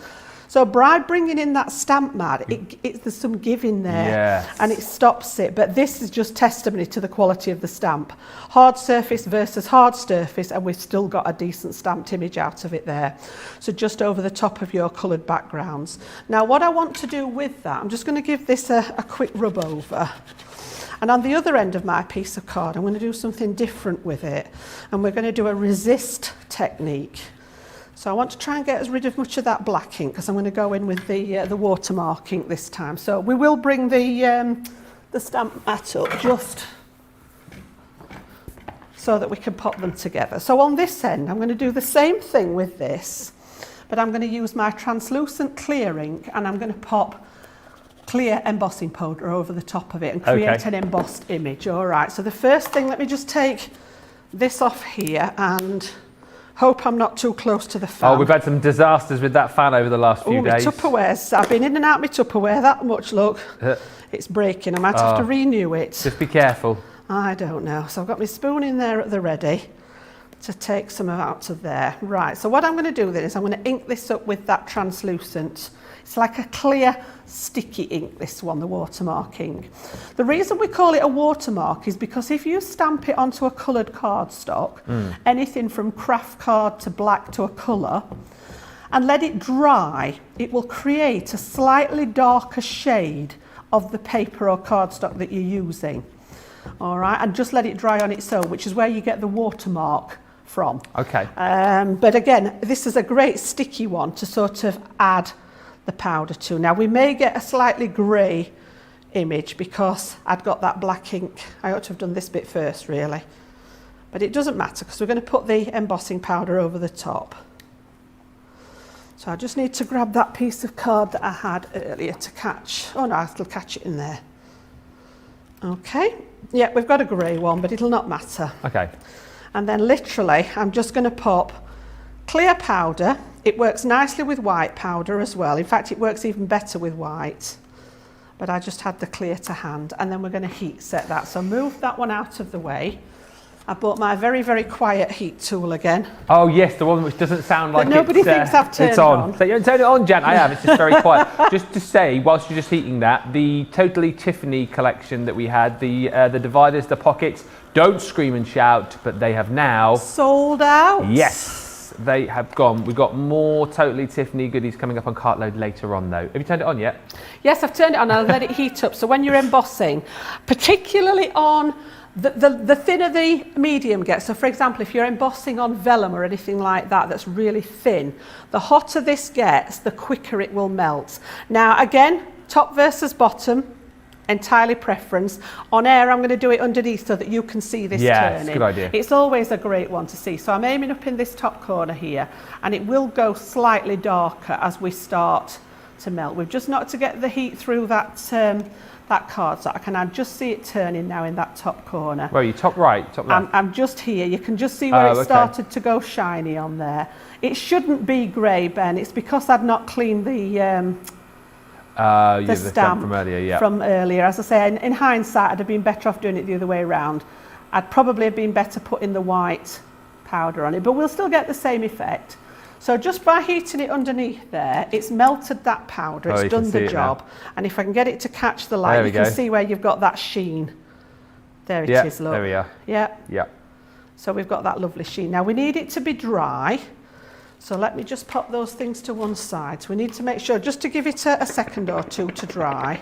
So by bringing in that stamp mat, there's some give in there. Yes. And it stops it. But this is just testimony to the quality of the stamp. Hard surface versus hard surface, and we've still got a decent stamped image out of it there. So just over the top of your coloured backgrounds. Now what I want to do with that, I'm just going to give this a quick rub over. And on the other end of my piece of card, I'm going to do something different with it. And we're going to do a resist technique. So I want to try and get rid of much of that black ink because I'm going to go in with the watermark ink this time. So we will bring the stamp mat up just so that we can pop them together. So on this end, I'm going to do the same thing with this, but I'm going to use my translucent clear ink and I'm going to pop clear embossing powder over the top of it and create an embossed image. All right, so the first thing, let me just take this off here and hope I'm not too close to the fan. Oh, we've had some disasters with that fan over the last few days. Tupperwares. I've been in and out of my Tupperware that much, look. It's breaking. I might have to renew it. Just be careful. I don't know. So I've got my spoon in there at the ready to take some out of there. Right, so what I'm going to do then is I'm going to ink this up with that translucent. It's like a clear, sticky ink, this one, the watermark ink. The reason we call it a watermark is because if you stamp it onto a coloured cardstock, anything from craft card to black to a colour, and let it dry, it will create a slightly darker shade of the paper or cardstock that you're using. All right, and just let it dry on its own, which is where you get the watermark from. Okay. But again, this is a great sticky one to sort of add the powder to. Now we may get a slightly grey image because I'd got that black ink. I ought to have done this bit first really, but it doesn't matter because we're going to put the embossing powder over the top. So I just need to grab that piece of card that I had earlier to catch. Oh no, I'll still catch it in there. Okay, yeah, we've got a grey one, but it'll not matter. Okay. And then literally I'm just going to pop clear powder. It works nicely with white powder as well. In fact, it works even better with white. But I just had the clear to hand. And then we're going to heat set that. So move that one out of the way. I bought my very, very quiet heat tool again. Oh yes, the one which doesn't sound like nobody thinks I've turned it's on. on. So you haven't turned it on, Jan? I have. It's just very quiet. Just to say, whilst you're just heating that, the Totally Tiffany collection that we had, the dividers, the pockets, don't scream and shout, but they have now sold out. Yes. They have gone. We've got more Totally Tiffany goodies coming up on Cartload later on though. Have you turned it on yet? Yes, I've turned it on. I'll let it heat up. So when you're embossing, particularly on the thinner the medium gets, so for example, if you're embossing on vellum or anything like that that's really thin, the hotter this gets, the quicker it will melt. Now again, top versus bottom, entirely preference. On air, I'm going to do it underneath so that you can see this turning. It's a good idea. It's always a great one to see. So I'm aiming up in this top corner here, and it will go slightly darker as we start to melt. We've just not to get the heat through that that card, so I can just see it turning now in that top corner. Where are you? Top right, top left? I'm just here. You can just see where it started to go shiny on there. It shouldn't be grey, Ben. It's because I'd not cleaned the stamp from earlier, yeah. From earlier. As I say, in hindsight, I'd have been better off doing it the other way around. I'd probably have been better putting the white powder on it, but we'll still get the same effect. So just by heating it underneath there, it's melted that powder, Oh, you it's can done see the it job. And if I can get it to catch the light, There we you can go. see where you've got that sheen. There it Yeah, is, look. there we are. Yeah, Yeah. so we've got that lovely sheen. Now we need it to be dry. So let me just pop those things to one side. So we need to make sure, just to give it a second or two to dry.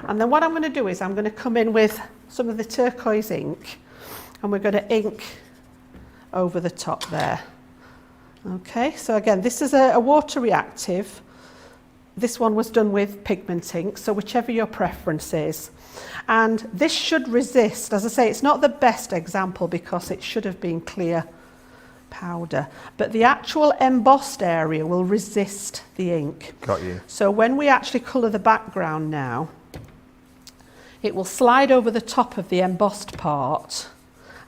And then what I'm going to do is I'm going to come in with some of the turquoise ink, and we're going to ink over the top there. Okay, so again, this is a water reactive. This one was done with pigment ink, so whichever your preference is. And this should resist, as I say, it's not the best example because it should have been clear powder, but the actual embossed area will resist the ink. Got you. So when we actually colour the background now, it will slide over the top of the embossed part.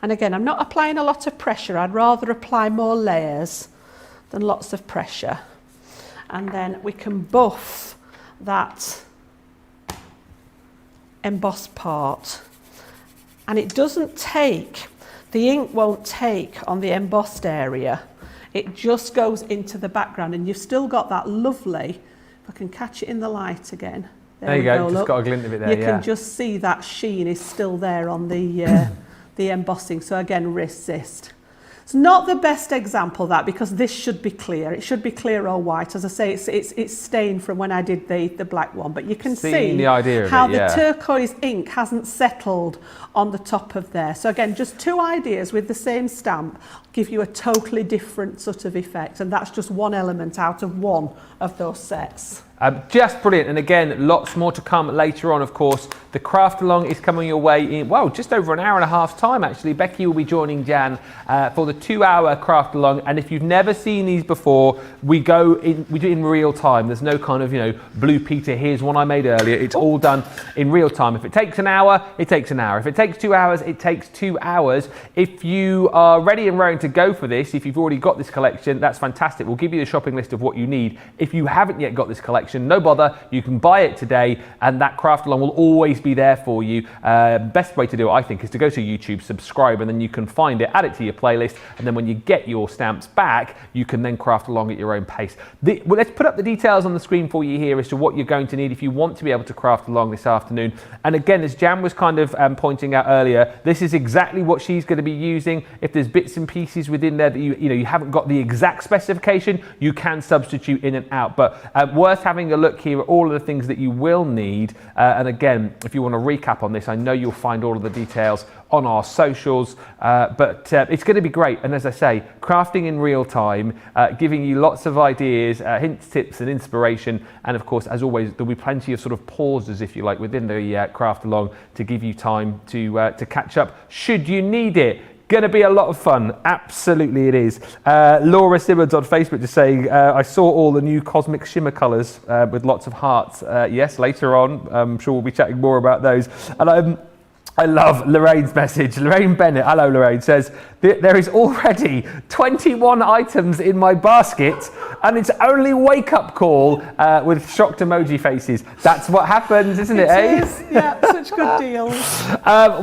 And again, I'm not applying a lot of pressure, I'd rather apply more layers than lots of pressure. And then we can buff that embossed part. And it doesn't take, the ink won't take on the embossed area. It just goes into the background, and you've still got that lovely, if I can catch it in the light again. There you go, just look. got a glint of it there, You can just see that sheen is still there on the embossing. So again, resist. It's not the best example, that, because this should be clear. It should be clear or white. As I say, it's stained from when I did the black one, but you can see the idea of how it, yeah. the turquoise ink hasn't settled on the top of there. So again, just two ideas with the same stamp give you a totally different sort of effect, and that's just one element out of one of those sets. Just brilliant, and again, lots more to come later on, of course. The craft along is coming your way in, well, just over an hour and a half time, actually. Becky will be joining Jan for the 2-hour craft along, and if you've never seen these before, we do it in real time. There's no kind of, Blue Peter, here's one I made earlier. It's all done in real time. If it takes an hour, it takes an hour. If it takes 2 hours, it takes 2 hours. If you are ready and raring to go for this, if you've already got this collection, that's fantastic. We'll give you the shopping list of what you need. If you haven't yet got this collection, no bother, you can buy it today, and that craft along will always be there for you. Best way to do it, I think, is to go to YouTube, subscribe, and then you can find it, add it to your playlist, and then when you get your stamps back, you can then craft along at your own pace. Well, let's put up the details on the screen for you here as to what you're going to need if you want to be able to craft along this afternoon. And again, as Jan was kind of pointing out earlier, this is exactly what she's going to be using. If there's bits and pieces within there that you haven't got the exact specification, you can substitute in and out. But worth having a look here at all of the things that you will need. And again, if you want to recap on this, I know you'll find all of the details on our socials, but it's going to be great. And as I say, crafting in real time, giving you lots of ideas, hints, tips and inspiration. And of course, as always, there'll be plenty of sort of pauses, if you like, within the craft along to give you time to catch up should you need it. Going to be a lot of fun. Absolutely it is. Laura Simmons on Facebook just saying, I saw all the new Cosmic Shimmer colours with lots of hearts. Yes, later on, I'm sure we'll be chatting more about those. And I love Lorraine's message. Lorraine Bennett, hello Lorraine, says, there is already 21 items in my basket and it's only wake up call with shocked emoji faces. That's what happens, isn't it, It is, yeah, such good deals.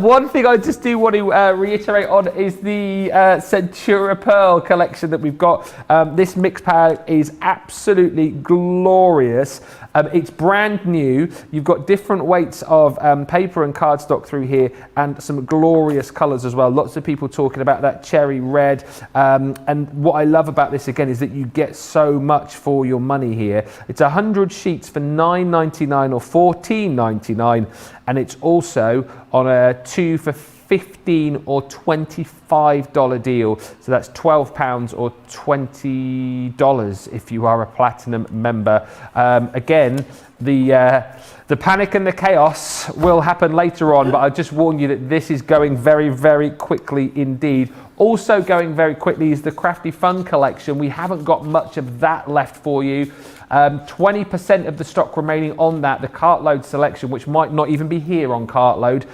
One thing I just do want to reiterate on is the Centura Pearl collection that we've got. This mix pack is absolutely glorious. It's brand new. You've got different weights of paper and cardstock through here and some glorious colours as well. Lots of people talking about that cherry red. And what I love about this again is that you get so much for your money here. It's 100 sheets for $9.99 or $14.99, and it's also on a 2 for $15 or $25 deal. So that's £12 or $20 if you are a platinum member. Again, the panic and the chaos will happen later on, but I just warn you that this is going very, very quickly indeed. Also going very quickly is the Crafty Fun collection. We haven't got much of that left for you. 20% of the stock remaining on that, the cartload selection, which might not even be here on cartload.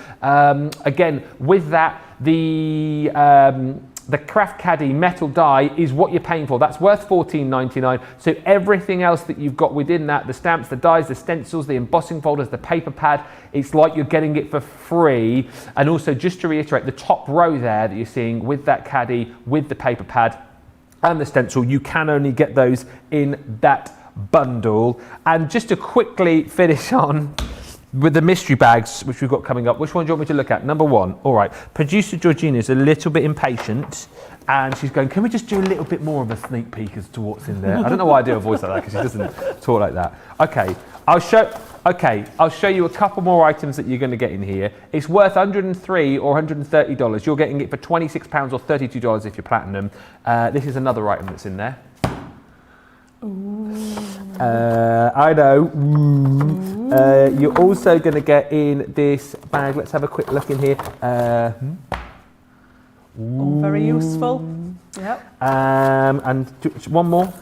Again, with that, the Craft Caddy metal die is what you're paying for. That's worth $14.99. So everything else that you've got within that, the stamps, the dies, the stencils, the embossing folders, the paper pad, it's like you're getting it for free. And also, just to reiterate, the top row there that you're seeing with that caddy, with the paper pad, and the stencil. You can only get those in that bundle. And just to quickly finish on with the mystery bags, which we've got coming up, which one do you want me to look at? Number one. All right. Producer Georgina is a little bit impatient, and she's going, can we just do a little bit more of a sneak peek as to what's in there? I don't know why I do a voice like that, because she doesn't talk like that. Okay, I'll show you a couple more items that you're going to get in here. It's worth $103 or $130. You're getting it for £26 or $32 if you're platinum. This is another item that's in there. I know. You're also going to get in this bag. Let's have a quick look in here. Very useful. Yep. And one more.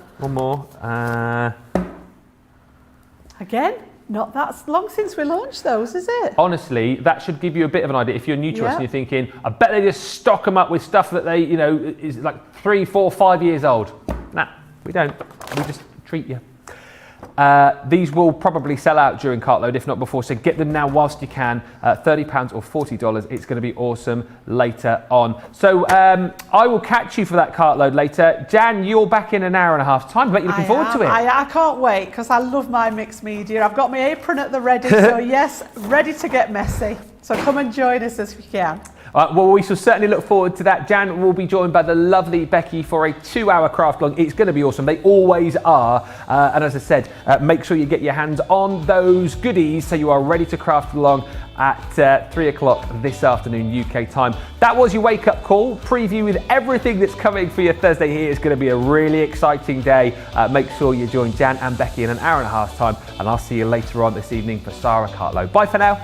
Again, not that long since we launched those, is it? Honestly, that should give you a bit of an idea. If you're new to us and you're thinking, I bet they just stock them up with stuff that they, is like 3, 4, 5 years old. Nah, we don't. We just treat you. These will probably sell out during Cartload, if not before, so get them now whilst you can. £30 or $40. It's going to be awesome later on. So I will catch you for that Cartload later. Jan, you're back in an hour and a half time. I bet you're looking forward to it. I can't wait, because I love my mixed media. I've got my apron at the ready, so yes, ready to get messy. So come and join us as you can. Well, we shall certainly look forward to that. Jan will be joined by the lovely Becky for a 2-hour craft log. It's going to be awesome. They always are. And as I said, make sure you get your hands on those goodies so you are ready to craft along at 3 o'clock this afternoon UK time. That was your wake up call preview with everything that's coming for your Thursday here. It's going to be a really exciting day. Make sure you join Jan and Becky in an hour and a half time, and I'll see you later on this evening for Sarah Cartload. Bye for now.